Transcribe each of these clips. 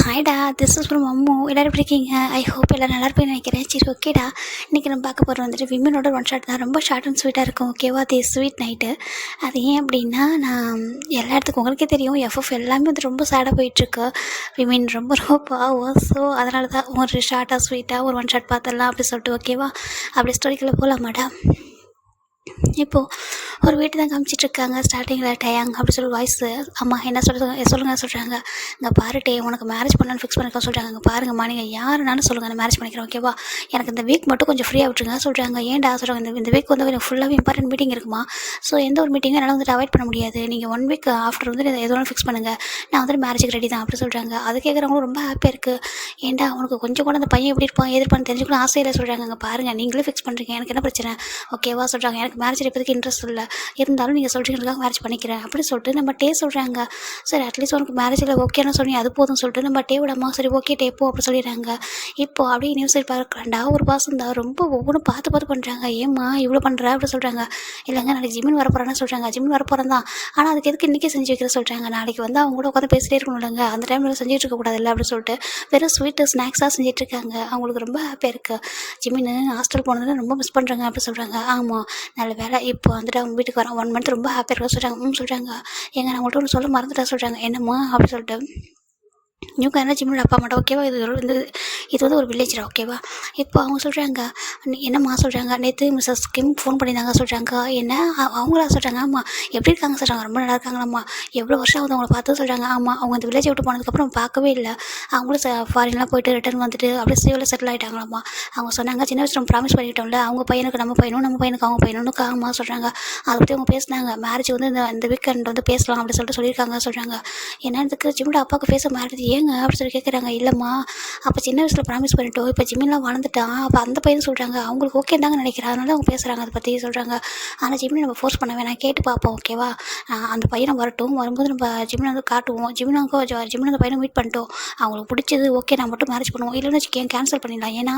ஹாய்டா, this is from Ammu. எல்லோரும் எப்படி இருக்கீங்க? ஐ ஹோப் எல்லோரும் நல்லா இருப்பேன்னு நினைக்கிறேன். சரி, ஓகேடா. இன்றைக்கி நம்ம பார்க்க போகிறது வந்துட்டு விமனோட ஒன் ஷாட் தான். ரொம்ப ஷார்ட் அண்ட் ஸ்வீட்டாக இருக்கும். ஓகேவா? அது ஸ்வீட் நைட்டு. அது ஏன் அப்படின்னா, நான் எல்லா இடத்துக்கும் உங்களுக்கே தெரியும், எஃப்எஃப் எல்லாமே வந்து ரொம்ப சேடாக போயிட்டுருக்கு. விமன் ரொம்ப ரொம்ப பாவம். ஸோ அதனால தான் ஒரு ஷார்ட்டாக ஸ்வீட்டாக ஒரு ஒன் ஷாட் பார்த்துடலாம் அப்படி சொல்லிட்டு. ஓகேவா? அப்படி ஸ்டோரிக்குள்ளே போகலாமாடா? இப்போது ஒரு வீட்டு தான் காமிச்சிட்ருக்காங்க. ஸ்டார்டிங்கில் டயாங் அப்படி சொல்லி வாய்ஸு அம்மா என்ன சொல்லுங்கள் சொல்கிறாங்க. இங்கே பாரு டே, உனக்கு மேரேஜ் பண்ணலான்னு ஃபிக்ஸ் பண்ணிக்க சொல்கிறாங்க. இங்கே பாருங்கம்மா, நீங்கள் யாருனாலும் சொல்லுங்கள், நான் மேரேஜ் பண்ணிக்கிறேன். ஓகேவா? எனக்கு இந்த வீக் மட்டும் கொஞ்சம் ஃப்ரீயாக விட்டுருங்க சொல்கிறாங்க. ஏன்டா சொல்கிறாங்க, இந்த வீக் வந்து எனக்கு ஃபுல்லாகவே இம்பார்ட்டன்ட் மீட்டிங் இருக்குமா. ஸோ எந்த ஒரு மீட்டிங்கும் என்னால் வந்துட்டு அவாய்ட் பண்ண முடியாது. நீங்கள் 1 வீக் ஆஃப்டர் வந்துட்டு எதுவும் ஃபிக்ஸ் பண்ணுங்கள், நான் வந்துட்டு மேரேஜுக்கு ரெடி தான் அப்படி சொல்கிறாங்க. அது கேட்குறவங்களும் ரொம்ப ஹாப்பியாக இருக்குது. ஏன்டா உனக்கு கொஞ்சம் கூட அந்த பையன் எப்படி இருப்பான் எதிர்ப்பான்னு தெரிஞ்சுக்கணும் ஆசையில் சொல்கிறாங்க. இங்கே பாருங்கள், நீங்களே ஃபிக்ஸ் பண்ணுறீங்க, எனக்கு என்ன பிரச்சனை? ஓகேவா சொல்கிறாங்க. எனக்கு மேரேஜ் இப்போதைக்கு இன்ட்ரெஸ்ட் இல்லை, இருந்தாலும் நீங்கள் சொல்கிறீங்களுக்காக மேரேஜ் பண்ணிக்கிறேன் அப்படி சொல்லிட்டு நம்ம டே சொல்கிறாங்க. சரி, அட்லீஸ்ட் உனக்கு மேரேஜில் ஓகேன்னு சொல்லி அது போதும் சொல்லிட்டு நம்ம டே விடமா சரி ஓகே டே போ அப்படி சொல்லிடுறாங்க. இப்போ அப்படியே நியூஸ் பார்க்குறாண்டா ஒரு பாசம் தான் ரொம்ப ஒவ்வொன்றும் பார்த்து பண்ணுறாங்க. ஏம்மா இவ்வளோ பண்ணுற அப்படி சொல்கிறாங்க. இல்லைங்க, நாளைக்கு ஜிம்மின் வர போகிறேன்னு சொல்கிறாங்க. ஜிம்மின் வர போகிறேன் தான், ஆனால் அதுக்கு எதுக்கு இன்றைக்கே செஞ்சு வைக்கிற சொல்கிறாங்க. நாளைக்கு வந்து அவங்க கூட உட்காந்து பேசிட்டே இருக்கணும் இல்லைங்க, அந்த டைமில் செஞ்சுட்டு இருக்கக்கூடாது இல்லை அப்படி சொல்லிட்டு வெறும் ஸ்வீட்டு ஸ்நாக்ஸாக செஞ்சிட்ருக்காங்க. அவங்களுக்கு ரொம்ப ஹாப்பியாக இருக்குது. ஜிம்மின் ஹாஸ்டல் போனதில் ரொம்ப மிஸ் பண்ணுறாங்க அப்படி சொல்கிறாங்க. ஆமாம், நல்ல வேலை இப்போ வந்துட்டு அவங்க வீட்டுக்கு வரான் 1 மந்த் ரொம்ப ஹாப்பியாக இருக்க சொல்கிறாங்க. சொல்கிறாங்க. ஏங்க நான் உங்கள்கிட்ட ஒன்று சொல்ல மறந்துட்டா சொல்கிறாங்க. என்னம்மா அப்படி சொல்லிட்டு இவங்க என்ன ஜிம்மில் அப்பா மாட்டோம். ஓகேவா? இது வந்து ஒரு வில்லேஜ். ஓகேவா? இப்போ அவங்க சொல்கிறாங்க. என்னம்மா சொல்கிறாங்க, நேற்று மிஸ்ஸஸ் கிம் ஃபோன் பண்ணியிருந்தாங்க சொல்கிறாங்க. என்ன அவங்களா சொல்கிறாங்க. ஆமாம், எப்படி இருக்காங்க சொல்கிறாங்க. ரொம்ப நல்லா இருக்காங்களாம்மா, எவ்வளோ வருஷம் ஆகுது அவங்கள பார்த்து சொல்கிறாங்க. ஆமாம், அவங்க அந்த வில்லேஜை விட்டு போனதுக்கப்புறம் பார்க்கவே இல்லை. அவங்களும் ஃபாரின்லாம் போயிட்டு ரிட்டர்ன் வந்துட்டு அப்படியே சேவில் செட்டில் ஆகிட்டாங்களாம்மா. அவங்க சொன்னாங்க, சின்ன வயசு நம்ம ப்ராமிஸ் பண்ணிக்கிட்டோம்ல, அவங்க பையனுக்கு நம்ம பையனும் நம்ம பையனுக்கு அவங்க பையனும் காமா சொல்கிறாங்க. அதை பற்றி அவங்க பேசினாங்க. மேரேஜ் வந்து இந்த வீக்கெண்ட் வந்து பேசலாம் அப்படி சொல்லிட்டு சொல்லியிருக்காங்க சொல்கிறாங்க. ஏன்னா இதுக்கு ஜிம்மோட அப்பாவுக்கு பேச மேரேஜ் ஏங்க அப்படி சொல்லி கேட்குறாங்க. இல்லைம்மா, அப்போ சின்ன வயசில் ப்ராமிஸ் பண்ணிட்டோம், இப்போ ஜிம்மின்லாம் வளர்ந்துட்டான், அப்போ அந்த பையன் சொல்கிறாங்க அவங்களுக்கு ஓகே தாங்க நினைக்கிறேன், அதனால அவங்க பேசுகிறாங்க அதை பற்றி சொல்கிறாங்க. ஆனால் ஜிம்மின் நம்ம ஃபோர்ஸ் பண்ண வேணாம், கேட்டு பார்ப்போம். ஓகேவா? அந்த பையனை வரட்டும், வரும்போது நம்ம ஜிம்மின் வந்து காட்டுவோம். ஜிம்மின் அந்த பையனை மீட் பண்ணிட்டோம், அவங்களுக்கு பிடிச்சது ஓகே நான் மட்டும் மேரேஜ் பண்ணுவோம், இல்லைன்னு வச்சுக்கேன் கேன்சல் பண்ணிடலாம். ஏன்னா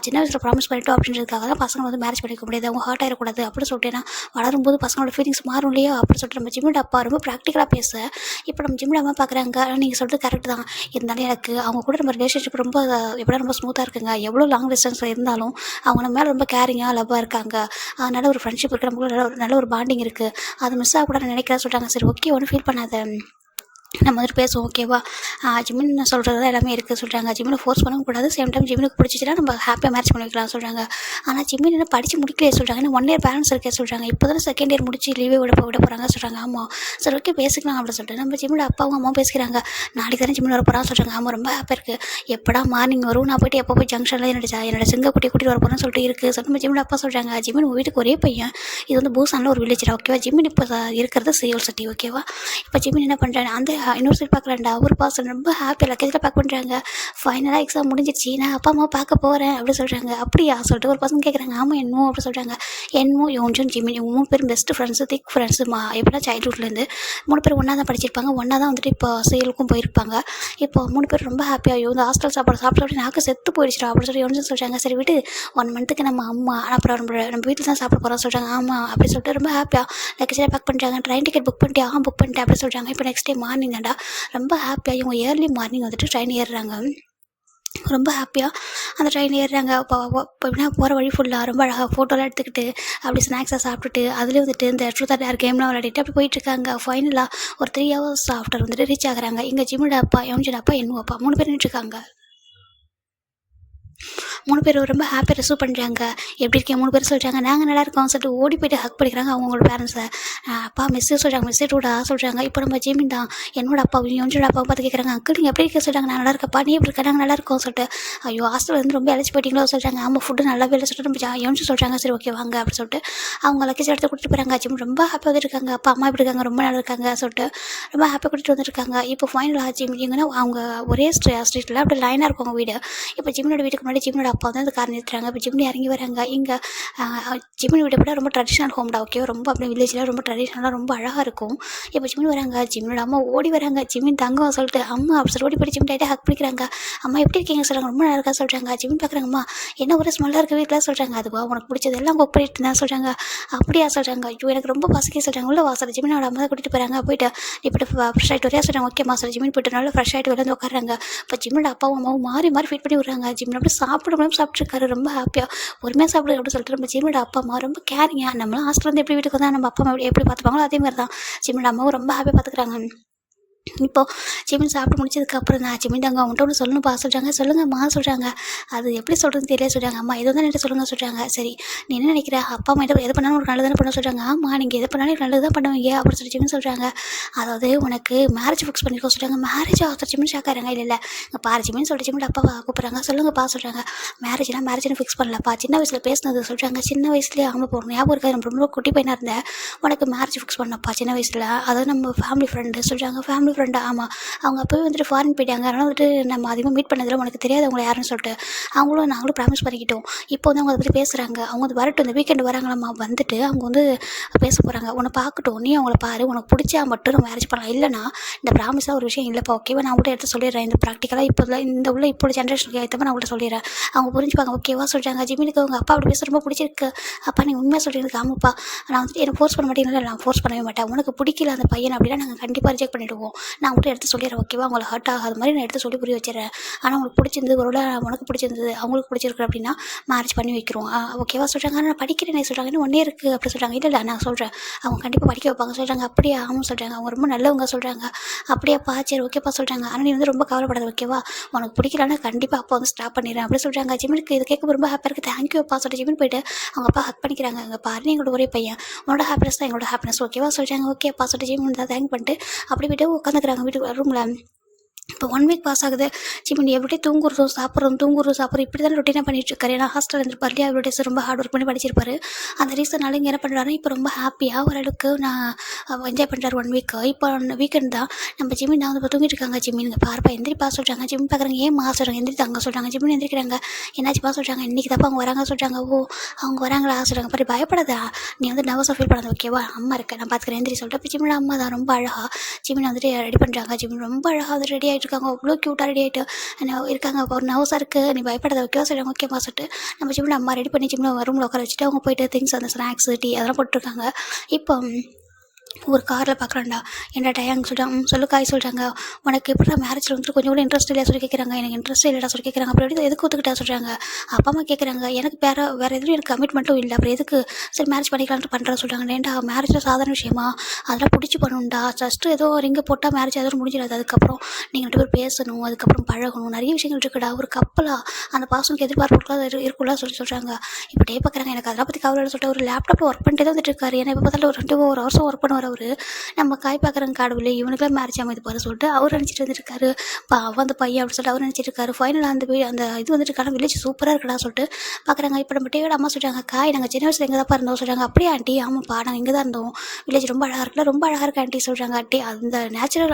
சின்ன வயசில் ப்ராமிஸ் பண்ணிட்டோம் அப்படின்றதுக்காக தான் பசங்க வந்து மேரேஜ் பண்ணிக்க முடியாது, அவங்க ஹார்ட் ஆகிடக்கூடாது அப்படி சொல்லிட்டு. ஏன்னா வளரும்போது பசங்களோட ஃபீலிங்ஸ் மாறும் இல்லையா அப்படி சொல்லிட்டு நம்ம ஜிம்மின் அப்பா ரொம்ப ப்ராக்டிக்கலாக பேச இப்போ நம்ம ஜிம்மின் அம்மா பார்க்குறாங்க. நீங்கள் சொல்கிறது கரெக்ட் தான், இருந்தாலும் எனக்கு அவங்க கூட நம்ம ரிலேஷன்ஷிப் ரொம்ப எப்படியா ரொம்ப ஸ்மூத்தாக இருக்குங்க. எவ்வளோ லாங் டிஸ்டன்ஸில் இருந்தாலும் அவங்க நம்ம மேலே ரொம்ப கேரிங்காக லவ்வாக இருக்காங்க. அதனால் ஒரு ஃப்ரெண்ட்ஷிப் இருக்குது, நமக்கு நல்ல ஒரு பாண்டிங் இருக்குது. அது மிஸ் ஆகக்கூடாதுன்னு நினைக்கிறேன் சொல்கிறாங்க. சரி ஓகே, ஒன்றும் ஃபீல் பண்ணாத, நம்ம வந்துட்டு பேசுவோம். ஓகேவா? ஜிம்மின் சொல்கிறது தான் எல்லாமே இருக்குது சொல்கிறாங்க. ஜிம்மினை ஃபோர்ஸ் பண்ணக்கூடாது, சேம் டைம் ஜிம்மினுக்கு பிடிச்சிச்சுன்னா நம்ம ஹாப்பியாக மேரேஜ் பண்ணி வைக்கலாம் சொல்கிறாங்க. ஆனால் ஜிம்மின் என்ன படித்து முடிக்கலையே சொல்கிறாங்க. ஏன்னா 1 இயர் பேலன்ஸ் இருக்கே சொல்கிறாங்க. இப்போ தானே செகண்ட் இயர் முடிச்சு லீவே விட போகிறாங்க சொல்கிறாங்க. ஆமாம், சரி ஓகே பேசிக்கலாம் அப்படின்னு சொல்லிட்டு நம்ம ஜிம்மினோட அப்பாவும் அம்மாவும் பேசிக்கிறாங்க. நாளைக்கு தானே ஜிம்மின் வர போகிறான்னு சொல்கிறாங்க. ஆமாம், ரொம்ப ஹாப்பியாக இருக்குது. எப்படா மார்னிங் வரும், நான் போய்ட்டு எப்போ போய் ஜங்ஷனில் என்னோட சிங்கக்குட்டி கூட்டிகிட்டு வர போகிறேன்னு சொல்லிட்டு இருக்குது. ஸோ நம்ம ஜிம்மினோட அப்பா சொல்கிறாங்க, ஜிம்மின் உங்கள் வீட்டுக்கு ஒரே பையன், இது வந்து பூசானில் ஒரு வில்லேஜ். ஓகேவா? ஜிம்மின் இப்போ இருக்கிறது சியோல் சிட்டி. ஓகேவா? இப்போ ஜிம்மின் என்ன பண்ணுறாங்க, அந்த இன்னொரு சைட் பார்க்குறாங்க. ஒரு பாசம் ரொம்ப ஹாப்பியாக லக்கேஜில் பேக் பண்ணுறாங்க. ஃபைனலாக எக்ஸாம் முடிஞ்சிருச்சு, நான் அப்பா அம்மா பார்க்க போகிறேன் அப்படி சொல்கிறாங்க. அப்படியா சொல்லிட்டு ஒரு பசங்க கேட்குறாங்க. ஆமாம், என்னமோ அப்படி சொல்கிறாங்க. என்னமோ யோன்ஜுன் ஜிம்மின் இவங்க 3 பேரும் பெஸ்ட் ஃப்ரெண்ட்ஸு, திக் ஃப்ரெண்ட்ஸுமா. எப்படின்னா சைல்ட்ஹுட்லேருந்து 3 பேர் ஒன்றா தான் படிச்சிருப்பாங்க, ஒன்றா தான் வந்துட்டு இப்போ சேலுக்கும் போயிருப்பாங்க. இப்போ 3 பேர் ரொம்ப ஹாப்பியாக இந்த ஹாஸ்டல் சாப்பிட்டு நாக்கு செத்து போயிடுச்சிடா அப்படி சொல்லி யோன்ஜுன் சொல்கிறாங்க. சரி விட்டு, 1 மந்த்துக்கு நம்ம அம்மா அப்புறம் நம்ம வீட்டில் தான் சாப்பிட போகிறோம் சொல்கிறாங்க. ஆமாம் அப்படி சொல்லிட்டு ரொம்ப ஹாப்பியாக லக்கேஜில் பேக் பண்ணுறாங்க. ட்ரெயின் டிக்கெட் புக் பண்ணிட்டு புக் பண்ணிட்டேன் அப்படி சொல்கிறாங்க. இப்போ நெக்ஸ்ட் டே மார்னிங் தான்டா, ரொம்ப ஹாப்பியாக இவங்க ஏர்லி மார்னிங் வந்துட்டு ட்ரெயின் ஏறுறாங்க. ரொம்ப ஹாப்பியாக அந்த ட்ரெயின் ஏறுறாங்க. எப்படின்னா போகிற வழி ஃபுல்லாக ரொம்ப அழகாக ஃபோட்டோலாம் எடுத்துக்கிட்டு அப்படி ஸ்நாக்ஸாக சாப்பிட்டுட்டு அதுலேயே வந்துட்டு இந்த ட்ரூத் ஆர் டேர் கேம்லாம் விளையாடிட்டு அப்படி போயிட்டுருக்காங்க. ஃபைனலாக ஒரு 3 ஹவர்ஸ் ஆஃப்டர் வந்துட்டு ரீச் ஆகுறாங்க. இங்கே ஜிம்மியோட அப்பா, யோன்ஜுன் அப்பா, என்னோட அப்பா 3 பேர் நின்றுருக்காங்க. 3 பேர் ரொம்ப ஹாப்பியாக ரிசீவ் பண்ணுறாங்க. எப்படி இருக்கேன் 3 பேர் சொல்கிறாங்க. நாங்கள் நல்லா இருக்கோம் சொல்லிட்டு ஓடி போய்ட்டு ஹக் பண்ணிக்கிறாங்க அவங்களோட பேரண்ட்ஸை. அப்பா மிஸ்ஸு சொல்கிறாங்க, மிஸ்ஸே டூடா சொல்கிறாங்க. இப்போ நம்ம ஜிம்மின் தான் என்னோட அப்பாவும் யோன்ஜோட அப்பாவும் பார்த்து கேட்குறாங்க. அங்கிள் நீங்கள் எப்படி இருக்க சொல்கிறாங்க. நான் நல்லா இருக்கப்பா, நீ எப்படி இருக்க, நாங்கள் நல்லா இருக்கோம் சொல்லிட்டு. ஐயோ ஹாஸ்டல் வந்து ரொம்ப அழைச்சி போயிட்டீங்களோ சொல்கிறாங்க. ஆமாம், ஃபுட்டு நல்லாவே இல்லை சொல்லிட்டு நம்ம யோன்ஜு சொல்கிறாங்க. சரி ஓகே வாங்க அப்படி சொல்லிட்டு அவங்க லக்கேஜ் எடுத்து கூட்டிட்டு போகிறாங்க. ஜிம் ரொம்ப ஹாப்பியாக வந்துருக்காங்க. அப்பா அம்மா எப்படி இருக்காங்க, ரொம்ப நல்லா இருக்காங்க சொல்லிட்டு ரொம்ப ஹாப்பியாக கூட்டிகிட்டு வந்துருக்காங்க. இப்போ ஃபைனலாக ஜிம் எங்கன்னா அவங்க ஒரே ஸ்ட்ரீட்டில் அப்படி லைனாக இருக்கும் அவங்க வீடு. இப்போ ஜிம்மினோட வீட்டுக்கு முன்னாடி ஜிம்மினோட அப்பா வந்து அந்த கார் நிறுத்துறாங்க. இப்போ ஜிமினி இறங்கி வராங்க. இங்கே ஜிமினி வீட்டை விட ரொம்ப ட்ரெடிஷ்னல் ஹோம்டா, ஓகே, ரொம்ப அப்படியே வில்லேஜில் ரொம்ப ட்ரெடிஷ்னலாக ரொம்ப அழகாக இருக்கும். இப்போ ஜிமினி வராங்க, ஜிமினோட அம்மா ஓடி வராங்க, ஜிமின் தங்கம் சொல்லிட்டு அம்மா அப்படி சொல்லி ஓடி போய் ஜிமின் டைட்டாக ஹக் பண்ணிக்கிறாங்க. அம்மா எப்படி இருக்கீங்க சொல்கிறாங்க, ரொம்ப நல்லா இருக்கா சொல்கிறாங்க. ஜிமின் பார்க்குறாங்கம்மா, என்ன ஒரு ஸ்மெல்லாக இருக்க வீட்டில் சொல்கிறாங்க. அதுவா உனக்கு பிடிச்சது எல்லாம் குக் பண்ணிட்டு இருந்தேன் சொல்கிறாங்க. அப்படியா சொல்கிறாங்க. ஐயோ எனக்கு ரொம்ப பசிக்க சொல்கிறாங்க. உள்ள வாசல் ஜிமினோட அம்மா தான் கூட்டிகிட்டு போகிறாங்க. போயிட்டு இப்படி ஃப்ரெஷ் ஆகிட்டு வரையா சொல்கிறாங்க. ஓகேம்மா சொல்லி ஜிமின் போயிட்டு நல்லா ஃப்ரெஷ் ஆகிட்டு வந்து உட்காராங்க. இப்போ ஜிமினோட அப்பாவும் அம்மாவும் மாறி மாறி ஃபீட் பண்ணி விட்றாங்க. ஜிமின் அப்படி சாப்பிடும்போது சாப்பிட்ருக்காரு, ரொம்ப ஹாப்பியாக பொறுமையாக சாப்பிடுங்க அப்படின்னு சொல்லிட்டு நம்ம ஜிமினோட அப்பா அம்மா ரொம்ப கேரிங்க. நம்மளாம் ஹாஸ்டல் வந்து எப்படி வீட்டுக்கு வந்தால் நம்ம அப்பா அம்மா எப்படி பார்த்துப்பாங்களோ அதே மாதிரி தான் ஜிமினோட அம்மாவும் ரொம்ப ஹாப்பியாக பார்த்துக்குறாங்க. இப்போ ஜிமின் சாப்பிட்டு முடிச்சதுக்கப்புறம் நான் ஜிமின் தாங்க அவங்கள்ட்ட ஒன்று சொல்லணும்ப்பா சொல்கிறாங்க. சொல்லுங்கம்மா சொல்கிறாங்க. அது எப்படி சொல்கிறதுன்னு தெரியல சொல்கிறாங்க. அம்மா எது வந்து என்கிட்ட சொல்லுங்க சொல்கிறாங்க. சரி நீ என்ன நினைக்கிற, அப்பா அம்மா எது பண்ணாலும் ஒரு நல்லது தானே பண்ண சொல்கிறாங்க. ஆமாம் நீங்கள் எது பண்ணாலும் நல்லது தான் பண்ணுவீங்க அப்படின்னு சொல்லி ஜிமின் சொல்கிறாங்க. அதாவது உனக்கு மேரேஜ் ஃபிக்ஸ் பண்ணிருக்கோ சொல்கிறாங்க. மேரேஜ் ஆஃபர் ஜிமின் ஷாக்காராங்க. இல்லை இங்கே பாரு ஜிமின் சொல்லிட்டு ஜிமின் அப்பாவை கூப்பிட்றாங்க. சொல்லுங்கப்பா சொல்கிறாங்க. மேரேஜ்னு ஃபிக்ஸ் பண்ணலப்பா, சின்ன வயசில் பேசினது சொல்கிறாங்க. சின்ன வயசுலேயே ஆமாம் போகிறோம் ஞாபகம் இருக்காது, நம்ம ரொம்ப குட்டி பையனாக இருந்தேன், உனக்கு மேரேஜ் ஃபிக்ஸ் பண்ணப்பா சின்ன வயசில், அதாவது நம்ம ஃபேமிலி ஃப்ரெண்டு சொல்கிறாங்க. ஃபேமிலி ஃப்ரெண்டா, ஆமாம் அவங்க அப்போவே வந்துட்டு ஃபாரின் போயிட்டாங்க, அதனால் வந்துட்டு நம்ம அதிகமாக மீட் பண்ணதில்லை, உனக்கு தெரியாது அவங்க யாருன்னு சொல்லிட்டு நாங்களும் ப்ராமிஸ் பண்ணிக்கிட்டோம். இப்போ வந்து அவங்க அதை பற்றி பேசுகிறாங்க. அவங்க வந்து வரட்டும், இந்த வீக்கெண்டு வராங்களாம்மா, வந்துட்டு அவங்க வந்து பேச போகிறாங்க. உன்னை பார்க்கட்டும், நீ அவங்கள பாரு, உனக்கு பிடிச்சா மட்டும் நம்ம மேரேஜ் பண்ணலாம், இல்லைனா இந்த ப்ராமிஸாக ஒரு விஷயம் இல்லைப்பா, ஓகேவா, நான் அவங்கள்ட்ட எடுத்து சொல்லிடுறேன். இந்த ப்ராக்டிக்கலாக இப்போ ஜென்ரேஷனுக்கு ஏற்ற மாதிரி நான் அவங்கள்ட்ட சொல்லிடுறேன், அவங்க புரிஞ்சுப்பாங்க, ஓகேவா சொல்கிறாங்க. ஜிமினுக்கு அவங்க அப்பா அப்படி பேச ரொம்ப பிடிச்சிருக்கு. அப்பா நீங்கள் உண்மையாக சொல்லியிருக்கு. ஆமாப்பா நான் வந்துட்டு எனக்கு ஃபோர்ஸ் பண்ண மாட்டேங்கிறேன், நான் ஃபோர்ஸ் பண்ணவே மாட்டேன், உனக்கு பிடிக்கல அந்த பையன் அப்படின்னா நாங்கள் கண்டிப்பாக ரிஜெக்ட் பண்ணிவிடுவோம், நான் அவங்கள்ட்ட எடுத்து சொல்லிடுறேன், ஓகேவா, அவங்களை ஹர்ட் ஆகாத மாதிரி நான் எடுத்து சொல்லி புரிய வச்சிடறேன். ஆனால் உங்களுக்கு பிடிச்சிருந்தது, ஒரு உனக்கு பிடிச்சிருந்தது அவங்களுக்கு பிடிச்சிருக்கு அப்படின்னா மேரேஜ் பண்ணி வைக்கிறோம், ஓகேவா சொல்கிறாங்க. ஆனால் நான் படிக்கிறேன் சொல்கிறாங்க. இன்னும் 1 year இருக்குது அப்படி சொல்கிறாங்க. இல்லை நான் சொல்கிறேன் அவங்க கண்டிப்பாக படிக்க வைப்பாங்க சொல்கிறாங்க. அப்படியே ஆமாம் சொல்கிறாங்க. அவங்க ரொம்ப நல்லவங்க சொல்கிறாங்க. அப்படியாப்பா சரி ஓகேப்பா சொல்கிறாங்க. ஆனால் நீ வந்து ரொம்ப கவலைப்படாத, ஓகேவா, உனக்கு பிடிக்கலன்னா கண்டிப்பாக அப்பா வந்து ஸ்டாப் பண்ணிடுறேன் அப்படி சொல்கிறாங்க. ஜிமினுக்கு இது கேட்க ரொம்ப ஹாப்பியாக இருக்குது. தேங்க்யூ அப்பா சொல்லிட்டு ஜிமின் போயிட்டு அவங்க அப்பா ஹக் பண்ணிக்கிறாங்க. அங்கே பாரு எங்களோட ஒரே பையன், உன்னோட ஹாப்பினஸ் தான் எங்களோட ஹாப்பினஸ், ஓகேவா சொல்கிறாங்க. ஓகேப்பா சொல்லிட்டு ஜிமின் தான் தேங்க் பண்ணிட்டு அப்படி போய்ட்டு உட்காந்துக்கிறாங்க வீட்டுக்கு ரூமில். இப்போ 1 week பாஸ் ஆகுது. ஜிமின் எவ்ரிடே தூங்குறதும் சாப்பிட்றதும் இப்படி தான் ரொட்டீனாக பண்ணிட்டுருக்காரு. ஏன்னா ஹாஸ்டல் இருந்திருப்பார் இல்லையா, எவ்ரிடேஸ் ரொம்ப ஹார்ட் ஒர்க் பண்ணி படிச்சிருப்பாரு. அந்த ரீசனால இங்கே என்ன பண்ணுறாருன்னா இப்போ ரொம்ப ஹாப்பியாக ஓரளவுக்கு நான் என்ஜாய் பண்ணுறாரு 1 week. இப்போ வீக்கெண்ட் தான் நம்ம ஜிமின் நான் வந்து இப்போ தூங்கிட்டு இருக்காங்க. ஜிமின் பாருப்பா எந்திரிப்பா சொல்கிறாங்க. ஜிமின் பார்க்குறாங்க. ஏம்மா சொல்கிறாங்க. எந்திரித்தாங்க சொல்கிறாங்க. ஜிமின் எந்திரிக்கிறாங்க. என்னாச்சுப்பா சொல்கிறாங்க. இன்றைக்கி தப்பா அவங்க வராங்க சொல்கிறாங்க. ஓ அவங்க வராங்களா சொல்கிறாங்க. பாரு பயப்படாதா, நீ வந்து நர்வஸாக ஃபீல் பண்ணாத, ஓகேவா, அம்மா இருக்கேன் நான் பார்த்துக்கிறேன் எந்திரி சொல்லிட்டு. இப்போ ஜிமின் அம்மா தான் ரொம்ப அழகாக ஜிமின் வந்துட்டு ரெடி பண்ணுறாங்க. ஜிமின் ரொம்ப அழகாக வந்து ரெடி ஆகிட்டு இருக்காங்க. அவ்வளோ க்யூட்டாக ரெடி ஆகிட்டு இருக்காங்க. இப்போ ஒரு நர்வஸாக இருக்குது, நீ பயப்படாத, ஓகேவா சொல்கிறாங்க. ஓகேவா சொல்லிட்டு நம்ம ஜிமின் அம்மா ரெடி பண்ணி ஜிமின் ரூமில் உட்கார வச்சுட்டு அவங்க போயிட்டு திங்ஸ் அந்த ஸ்நாக்ஸ் டீ அதெல்லாம் போட்டுருக்காங்க. இப்போ ஒரு காரில் பார்க்குறான்டா, என்ன டயாங்க சொல்கிறாங்க. சொல்லு காய் சொல்கிறாங்க. உனக்கு எப்படா மேரேஜில் வந்துட்டு கொஞ்சம் கூட இன்ட்ரெஸ்ட் இல்லையா சொல்லி கேட்குறாங்க. எனக்கு இன்ட்ரெஸ்ட் இல்லைடா சொல்லி கேட்குறாங்க. அப்புறம் எதுக்கு ஒத்துக்கிட்டா சொல்கிறாங்க. அப்பா அம்மா கேட்குறாங்க. எனக்கு வேறு எதுவும் எனக்கு கமிட்மெண்ட்டும் இல்லை, அப்புறம் எதுக்கு சரி மேரேஜ் பண்ணிக்கலான்ட்டு பண்ணுறேன் சொல்கிறாங்க. ஏன்டா மேரேஜில் சாதாரண விஷயமா, அதெல்லாம் பிடிச்சி பண்ணணும்டா, ஜஸ்ட்டு ஏதோ ரிங்கு போட்டால் மேரேஜ் அதோட முடிஞ்சிடாது, அதுக்கப்புறம் நீங்கள் 2 பேர் பேசணும், அதுக்கப்புறம் பழகணும், நிறைய விஷயங்கள் இருக்குடா, ஒரு கப்பலாக அந்த பாசனுக்கு எதிர்பார்ப்புலாம் இருக்குல்ல சொல்கிறாங்க. இப்போ டே பார்க்குறாங்க. எனக்கு அதெல்லாம் பற்றி கவலை சொல்லிட்டு ஒரு லேப்டாப்பில் ஒர்க் பண்ணிட்டு தான் வந்துட்டு இருக்காரு. ஏன்னா இப்போ பார்த்தாலும் ஒரு 2 hours ஒர்க் பண்ணுவார் அவர். நம்ம காய் பார்க்குறங்க கடவுளே இவனுக்குலாம் மேரேஜ் அமைது பாரு சொல்லிட்டு அவர் நினச்சிட்டு வந்துருக்காரு. அவன் அந்த பையன் அப்படின்னு சொல்லிட்டு அவர் நினச்சிட்டு இருக்காரு. ஃபைனலாக அந்த இது வந்துட்டு இருக்கான வில்லேஜ் சூப்பராக இருக்கடா சொல்லிட்டு பார்க்குறாங்க. இப்போ நம்ம டேயோட அம்மா சொல்கிறாங்க. காய் நாங்கள் சின்ன வயசில் எங்கே தான் இருந்தோம் சொல்கிறாங்க. அப்படியே ஆண்டி ஆமாப்பா நாங்கள் இங்கே தான் இருந்தோம், வில்லேஜ் ரொம்ப அழகாக இருக்குல்ல, ரொம்ப அழகாக இருக்கு ஆண்டி சொல்கிறாங்க. ஆண்டி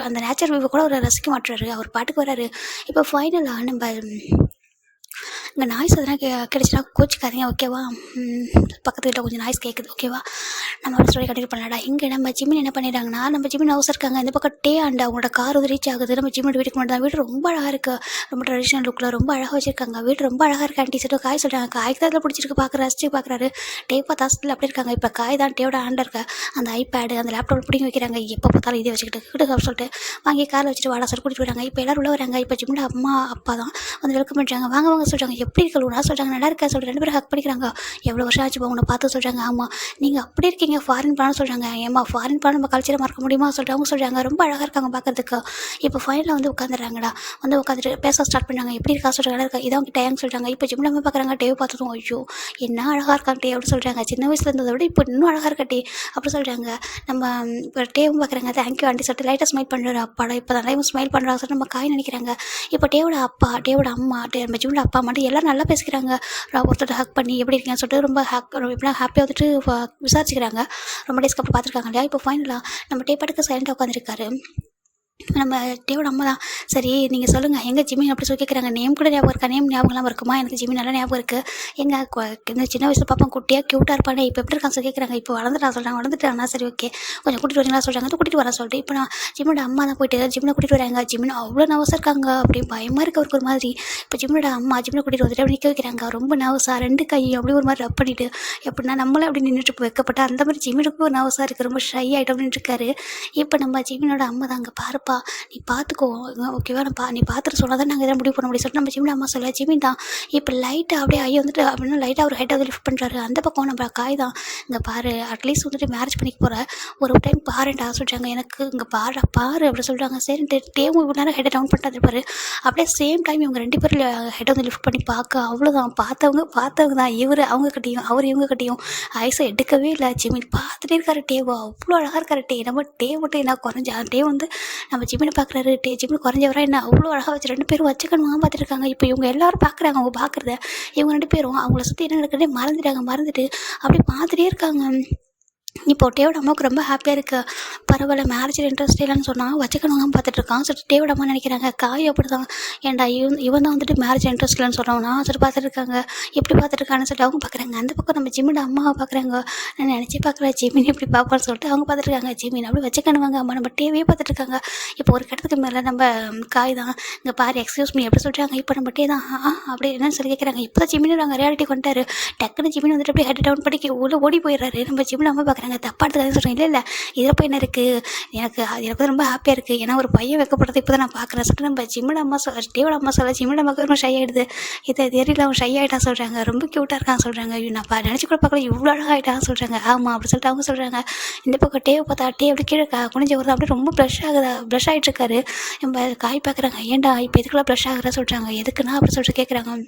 அந்த நேச்சர் வியூவை கூட அவர் ரசிக்க மாட்டுறாரு, அவர் பாட்டுக்கு வராரு. இப்போ ஃபைனலாக நம்ம இங்கே நாய்ஸ் எதனா கிடைச்சினா கோச்சிக்காதீங்க, ஓகேவா, பக்கத்து வீட்டில் கொஞ்சம் நாய்ஸ் கேட்குது, ஓகேவா, நம்ம ஸ்டோரி கண்டினியூ பண்ணலாடா. இங்கே நம்ம ஜிமின் என்ன பண்ணிடுறாங்கன்னா, நம்ம ஜிமின் ஹவுஸ் இருக்காங்க, இந்த பக்கம் டே அண்ட் அவங்களோட கார் வந்து ரீச் ஆகுது. நம்ம ஜிமின் வீட்டுக்கு மட்டும் தான். வீடு ரொம்ப அழகாக இருக்குது, ரொம்ப ட்ரெடிஷ்னல் லுக்கில் ரொம்ப அழகாக வச்சிருக்காங்க. வீடு ரொம்ப அழகாக இருக்குது ஆண்டி சொல்லிட்டு காய் சொல்கிறாங்க. காய்க்கு தான் இதில் பிடிச்சிருக்கு, ரசிச்சு பார்க்குறாரு. டே பார்த்தா ஹாஸ்டலில் அப்படி இருக்காங்க. இப்போ காய் தான் டேயோட ஹேண்டில் இருக்க அந்த ஐபேடு அந்த லேப்டாப் பிடிங்கி வைக்கிறாங்க. எப்போ பார்த்தாலும் இதே வச்சுக்கிட்டு சொல்லிட்டு வாங்கி காரில் வச்சுட்டு வாடா சொல்லி கூட்டிட்டு வராங்க. இப்போ எல்லோரும் உள்ள வராங்க. இப்போ ஜிமின் அம்மா அப்பா தான் வந்து வெல்கம் பண்ணுறாங்க. வாங்க சொல்கிறாங்க. எப்படி இருக்க லூனா சொல்கிறாங்க. நல்லா இருக்கா சொல்லிட்டு 2 பேரும் ஹக் பண்ணிக்கிறாங்க. எவ்வளோ வருஷம் ஆச்சு உங்களை பார்த்து சொல்கிறாங்க. ஆமாம் நீங்கள் அப்படி இருக்கீங்க, ஃபாரின் பிளான் சொல்கிறாங்க. ஏமா ஃபாரின் பிளான் நம்ம கல்ச்சரை மறக்க முடியுமா சொல்லிட்டு அவங்க சொல்கிறாங்க. ரொம்ப அழகாக இருக்காங்க பார்க்கறதுக்கு. இப்போ ஃபைனலாக வந்து உட்காந்துறாங்கடா, வந்து உட்காந்துட்டு பேச ஸ்டார்ட் பண்ணாங்க. எப்படி இருக்கா சொல்கிறாங்க. நல்லா இருக்கா இதான் அவங்க டேங்க சொல்கிறாங்க. இப்போ ஜிம்ல பார்க்குறாங்க. டேவ் பார்த்ததும் ஐயோ என்ன அழகாக இருக்காங்க டே அப்படின்னு சொல்கிறாங்க. சின்ன வயசுல இருந்ததை விட இப்போ இன்னும் அழகாக இருக்கா டே அப்படி சொல்கிறாங்க. நம்ம இப்போ டேவும் பார்க்குறாங்க. தேங்க்யூ ஆண்டி சொல்லிட்டு லைட்டாக ஸ்மைல் பண்ணுறாரு. அப்பாடா இப்போ தான் லைவ் ஸ்மைல் பண்ணுறாங்க சொல்லிட்டு நம்ம காய் நினைக்கிறாங்க. இப்போ டேவோட அப்பா டேவோட அம்மா நம்ம ஜிம்ல அப்பா மட்டும் எல்லோரும் நல்லா பேசிக்கிறாங்க. ஒருத்தர் ஹக் பண்ணி எப்படி இருக்கீங்கன்னு சொல்லிட்டு ரொம்ப எப்படின்னா ஹாப்பியாக வந்துட்டு விசாரிச்சுக்கிறாங்க. ரொம்ப டேஸ்க்கு அப்புறம் பார்த்துருக்காங்க இல்லையா. இப்போ ஃபைனலாக நம்ம டே பாட்டுக்கு சைலண்டாக உட்காந்துருக்காரு. நம்ம டேவோட அம்மா தான். சரி நீங்கள் சொல்லுங்கள் எங்கே ஜிமின் அப்படி சொல்லி கேட்குறாங்க. நேம் கூட ஞாபகம் இருக்கா? நேம் ஞாபகம்லாம் இருக்குமா? எனக்கு ஜிமின் நல்லா ஞாபகம் இருக்குது. எங்கள் இந்த சின்ன வயசில் பார்ப்போம் குட்டியாக க்யூட்டாக இருப்பானே, இப்போ எப்படி இருக்கான்னு சொல்லி கேட்குறாங்க. இப்போ வளர்ந்துட்டான் சொல்கிறாங்க. வளர்ந்துட்டானா சரி ஓகே, கொஞ்சம் கூட்டிகிட்டு வரீங்களா சொல்கிறாங்க. கூட்டிகிட்டு வரேன் சொல்லிட்டு இப்போ நான் ஜிம்மோட அம்மா தான் போயிட்டு ஜிம்மில் கூட்டிகிட்டு வராங்க. ஜிமின் அவ்வளோ நர்வஸாக இருக்காங்க. அப்படி பயமாக இருக்குது அவருக்கு ஒரு மாதிரி. இப்போ ஜிம்மோட அம்மா ஜிம்மில் கூட்டிகிட்டு வந்துட்டு அப்படி நிற்க வைக்கிறாங்க. ரொம்ப நர்வஸாக 2 கையும் அப்படி ஒரு மாதிரி ரப் பண்ணிவிட்டு எப்படின்னா நம்மளே அப்படி நின்றுட்டு வைக்கப்பட்ட அந்த மாதிரி ஜிமினுக்கும் ஒரு நர்வஸாக இருக்குது. ரொம்ப ஷை ஆகிட்டு நின்றுருக்காரு. இப்போ நம்ம ஜிமினோட அம்மா தான் அங்கே பாருப்பா நீ பார்த்துக்கோ ஓகேவா, நீ பார்த்துட்டு சொன்னால் தான் நாங்கள் எதாவது முடிவு பண்ண முடியும் சொல்லிட்டு நம்ம ஜிமின் அம்மா சொல்ல. ஜிமின் தான் இப்போ லைட்டாக அப்படியே ஐ வந்துட்டு அப்படின்னா லைட்டாக ஒரு ஹெட் வந்து லிஃப்ட் பண்ணுறாரு. அந்த பக்கம் நம்ம காய் தான் இங்கே பாரு அட்லீஸ்ட் வந்துட்டு மேரேஜ் பண்ணிக்க போகிற ஒரு டைம் பாருண்டா சொல்கிறாங்க. எனக்கு இங்கே பாரு அப்படி சொல்கிறாங்க. சரி டேவும் இவ்வளோ நேரம் ஹெட்டை டவுன் பண்ணிட்டு பாரு. அப்படியே சேம் டைம் இவங்க 2 பேரும் ஹெட்டை வந்து லிஃப்ட் பண்ணி பார்க்க அவ்வளோதான். பார்த்தவங்க தான் இவர் அவங்க கிட்டேயும் அவர் இவங்க கிட்டேயும் ஐஸை எடுக்கவே இல்லை. ஜிமின் பார்த்துட்டே இருக்காரு. டேவா அவ்வளோ அழகாக இருக்காரு. நம்ம டே மட்டும் என்ன குறைஞ்சா டே வந்து நம்ம ஜிமினை பார்க்குறாரு. ஜிமின் குறைஞ்சவரா என்ன அவ்வளோ அழகாக வச்சு 2 பேரும் வச்சுக்கணுமா பார்த்துட்டு இருக்காங்க. இப்போ இவங்க எல்லாரும் பார்க்குறாங்க. அவங்க பார்க்குறத இவங்க 2 பேரும் அவங்கள சுற்றி என்ன நடக்குதுன்னே மறந்துட்டு அப்படி பார்த்துட்டே இருக்காங்க. இப்போ டேவோட அம்மாவுக்கு ரொம்ப ஹாப்பியாக இருக்குது. பரவாயில்ல மேரேஜில் இன்ட்ரெஸ்ட் இல்லைன்னு சொன்னால் வச்சுக்கணுங்க பார்த்துட்டு இருக்கான். சரி டேவோட அம்மா நினைக்கிறாங்க காய் அப்படி தான் ஏன்டா இவன் தான் வந்துட்டு மேரேஜ் இன்ட்ரெஸ்ட் இல்லைன்னு சொல்கிறவனா சரி பார்த்துட்டு இருக்காங்க. எப்படி பார்த்துட்டு இருக்கான்னு சொல்லிட்டு அவங்க பார்க்குறாங்க. அந்த பக்கம் நம்ம ஜிமினோட அம்மாவை பார்க்குறாங்க. நான் நினச்சி பார்க்குறேன் ஜிமின் எப்படி பார்ப்பான்னு சொல்லிட்டு அவங்க பார்த்துட்டு இருக்காங்க. ஜிமின் அப்படி வச்சுக்கணுவாங்க அம்மா நம்ம டேவே பார்த்துட்டு இருக்காங்க. இப்போ ஒரு இடத்துக்கு மேலே நம்ம காய் தான் இங்கே பாரு எக்ஸ்கியூஸ் மீ எப்படி சொல்கிறாங்க. இப்போ நம்ம டே தான் அப்படி என்னன்னு சொல்லி கேட்குறாங்க. இப்போ தான் ஜிமின் நாங்கள் ரியாலிட்டி கொண்டாரு. டக்குன்னு ஜிமின் வந்துட்டு அப்படியே ஹெட் டவுன் பண்ணி உள்ளே ஓடி போயிடுறாரு. நம்ம ஜிமின் அம்மா பார்க்குறாங்க. தப்பா எடுத்துக்காதுன்னு சொல்கிறேன். இல்லை இதில் போய் என்ன இருக்குது, எனக்கு வந்து ரொம்ப ஹாப்பியாக இருக்குது. ஏன்னா ஒரு பையன் வைக்கப்படுறது இப்போ தான் நான் பார்க்குறேன் சொல்லிட்டு நம்ம ஜிம்மோட அம்மா டேவோட அம்மா சொல்ல. ஜிம்மோட அம்மாவுக்கு ரொம்ப ஷை ஆகிடுது. இதை தெரியல அவன் ஷை ஆகிட்டான் சொல்கிறாங்க. ரொம்ப க்யூட்டாக இருக்கான்னு சொல்கிறாங்க. நான் நினச்சி கூட பார்க்கல இவ்வளோ அழகாக ஆகிட்டான்னு சொல்கிறாங்க. ஆமாம் அப்படி சொல்லிட்டு அவங்க சொல்கிறாங்க. இந்த பக்கம் டேவை பார்த்தா டே அப்படி கீழே குனிஞ்ச வருது. அப்படியே ரொம்ப ப்ளஷ் ஆகிட்டு இருக்காரு. நம்ம காய் பார்க்குறாங்க. ஏன்டா இப்போ எதுக்குலாம் ப்ளஷ் ஆகுறா சொல்கிறாங்க. எதுக்குன்னா அப்படி சொல்லிட்டு கேட்குறாங்க.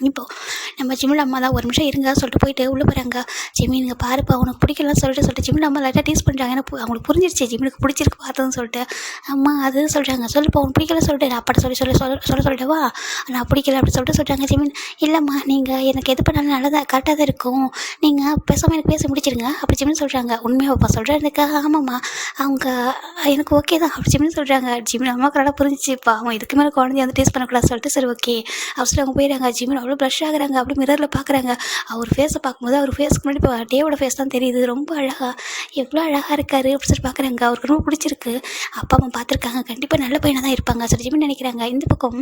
இப்போது நம்ம ஜிமின் அம்மா தான் ஒரு நிமிஷம் இருங்க சொல்லிட்டு போயிட்டு உள்ளே போகிறாங்க. ஜிமின் இங்கே பாருப்பா உனக்கு பிடிக்கலன்னு சொல்லிட்டு ஜிமின் அம்மா லைட்டாக டீஸ் பண்ணுறாங்க. ஏன்னா அவங்களுக்கு புரிஞ்சிருச்சு ஜிமினுக்கு பிடிச்சிருக்கு பார்த்ததுன்னு சொல்லிட்டு. அம்மா அது சொல்கிறாங்க. சொல்லுப்பா உனக்கு பிடிக்கல சொல்லிட்டு நான் அப்பாட்ட சொல்லிட்டவா நான் பிடிக்கல அப்படி சொல்கிறாங்க. ஜிமின் இல்லைம்மா நீங்கள் எனக்கு எது பண்ணாலும் நல்லதாக கரெக்டாக தான் இருக்கும், நீங்கள் பேசாமல் எனக்கு பேச முடிச்சிருங்க அப்படி ஜிமின் சொல்கிறாங்க. உண்மையாப்பா சொல்கிறேன்னுக்கா ஆமாம்மா அவங்க எனக்கு ஓகே தான் அப்படி ஜிமின் சொல்கிறாங்க. ஜிமின் அம்மாவுக்கு நல்லா புரிஞ்சிச்சுப்பா அவன் இதுக்கு மேலே குழந்தைய வந்து டேஸ்ட் பண்ணக்கூடாது சொல்லிட்டு சரி ஓகே அவசரம் அவங்க போயிடுறாங்க. ஜிமின் அவ்வளோ ப்ளஷ் ஆகுறாங்க. அப்படி மிரரில் பார்க்குறாங்க. அவர் ஃபேஸை பார்க்கும்போது அவர் ஃபேஸ்க்கு முன்னாடி இப்போ டேவோட ஃபேஸ் தான் தெரியுது. ரொம்ப அழகாக எவ்வளோ அழகாக இருக்கார் அப்படி சொல்லி பார்க்குறாங்க. அவருக்கு ரொம்ப பிடிச்சிருக்கு. அப்பா அம்மா பார்த்துருக்காங்க. கண்டிப்பாக நல்ல பையனாக தான் இருப்பாங்க சொல்லி ஜிமின் நினைக்கிறாங்க. இந்த பக்கம்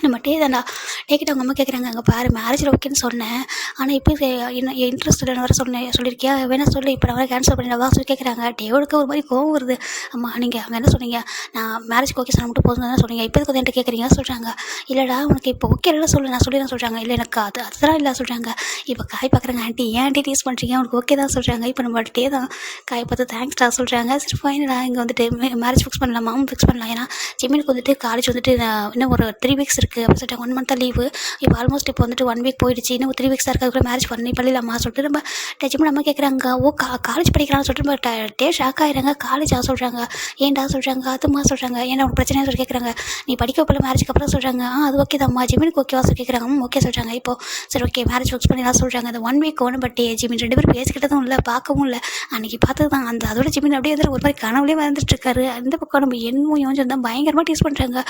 நம்ம டே தாண்டா டேக்கிட்ட அவங்க அம்மா கேட்குறாங்க. அங்கே பாரு மேரேஜில் ஓகேன்னு சொன்னேன், ஆனால் இப்போ என்ன இன்ட்ரெஸ்ட் இல்லைன்னு வர சொல்லியிருக்கியா வேணா சொல்லி இப்போ நான் கேன்சல் பண்ணிடவா சொல்லி கேட்குறாங்க. டேவோடுக்கு ஒரு மாதிரி கோவம் வருது. அம்மா நீங்கள் அங்கே என்ன சொன்னீங்க, நான் மேரேஜ்க்கு ஓகே சொன்ன மட்டும் போதும் தான் சொன்னீங்க, இப்போ எதுக்கு என்கிட்ட கேட்குறீங்க சொல்கிறாங்க. இல்லைடா உனக்கு இப்போ ஓகே இல்லை சொல்லு நான் சொல்லிடுறேன் சொல்கிறாங்க. இல்லை எனக்கு அதுதான் இல்லை சொல்கிறாங்க. இப்போ காய் பார்க்குறாங்க. ஆண்டி ஏன் ஆண்டி டீஸ் பண்ணுறீங்க, உனக்கு ஓகே தான் சொல்கிறாங்க. இப்போ நம்ம டே தான் காய் பார்த்து தேங்க்ஸ்டா சொல்கிறாங்க. சரி ஃபைனலாக இங்கே வந்துட்டு மேரேஜ் ஃபிக்ஸ் பண்ணலாமா ஃபிக்ஸ் பண்ணலாம். ஏன்னா ஜிமினுக்கு வந்துட்டு காலேஜ் வந்துட்டு இன்னும் ஒரு 3 வீக்ஸ் இருக்குது அப்படின்னு சொல்லிட்டு 1 மந்த்தாக லீவு. இப்போ ஆல்மோஸ்ட் இப்போ வந்துட்டு 1 வீக் போயிடுச்சு. இன்னும் 3 வீக்ஸ் தான் இருக்குது. அதுக்குள்ளே மேரேஜ் பண்ணி பண்ணிடலாமா சொல்லிட்டு நம்ம டெஜிமும் நம்ம கேட்குறாங்க. காலேஜ் படிக்கிறான்னு சொல்லிட்டு நம்ம டே ஷாக் ஆகிறாங்க. காலேஜாக சொல்கிறாங்க. ஏன்டா சொல்கிறாங்க. அதுமா சொல்கிறாங்க. ஏன்னா உனக்கு பிரச்சனையாக சொல்லி கேட்குறாங்க. நீ படிக்க போல மேரேஜ்க்கு அப்புறம் சொல்கிறாங்க. அது ஓகே தான்மா ஜிமினுக்கு ஓகேவா சொல்லி கேட்குறாங்க. ஓகே சொல்கிறாங்க. இப்போ சரி ஓகே மேரேஜ் ஃபிக்ஸ் பண்ணிடலாம் சொல்கிறாங்க. அந்த 1 வீக் ஒன்று பட் ஜிமின் 2 பேரும் பேசிக்கிட்டதும் இல்லை பார்க்கவும் இல்லை. அன்றைக்கி பார்த்தது தான் அதோட ஜிமின் அப்படியே வந்து ஒரு மாதிரி கனவுலேயே வந்துட்டு இருக்காரு. அந்த பக்கம் நம்ம என்னமோ யோசிச்சு தான் பயங்கரமாக டீஸ் பண்ணுறாங்க.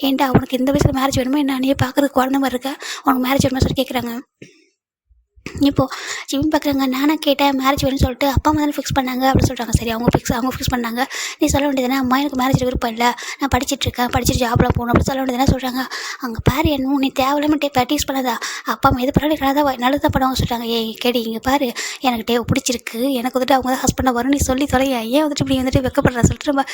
ஏன்டா அவனுக்கு இந்த வயசில் மேரேஜ் வேணுமா என்ன, நீ பார்க்குறது குழந்த மாதிரி இருக்க, உனக்கு மேரேஜ் வேணுமா சொல்லி கேட்குறாங்க. இப்போது ஜிமின் பார்க்குறாங்க. நானாக கேட்டேன் மேரேஜ் வேணும்னு சொல்லிட்டு அப்பா அம்மா தானே ஃபிக்ஸ் பண்ணாங்க அப்படின்னு சொல்கிறாங்க. சரி அவங்க ஃபிக்ஸ் பண்ணாங்க. நீ சொல்ல வேண்டியதுனா அம்மா எனக்கு மேரேஜ் விருப்பம் இல்லை, நான் படிச்சுட்டு ஜாபில் போகணும் அப்படி சொல்ல வேண்டியதுனா சொல்கிறாங்க. அங்கே பாரு என்னும் நீ தேவையில்லாமல் ப்ராக்டிஸ் பண்ணாதா, அப்பா அம்மா எது பண்ணாலும் நல்லதாக பண்ணுவாங்க சொல்கிறாங்க. கேடி இங்கே பாரு எனக்கு டேவை பிடிச்சிருக்கு, எனக்கு வந்துட்டு அவங்க தான் ஹஸ்பண்டாக வரும், நீ சொல்லி தொலைய ஏன் வந்துட்டு இப்படி வந்துட்டு வெக்கப்படுறா சொல்லிட்டு நம்ம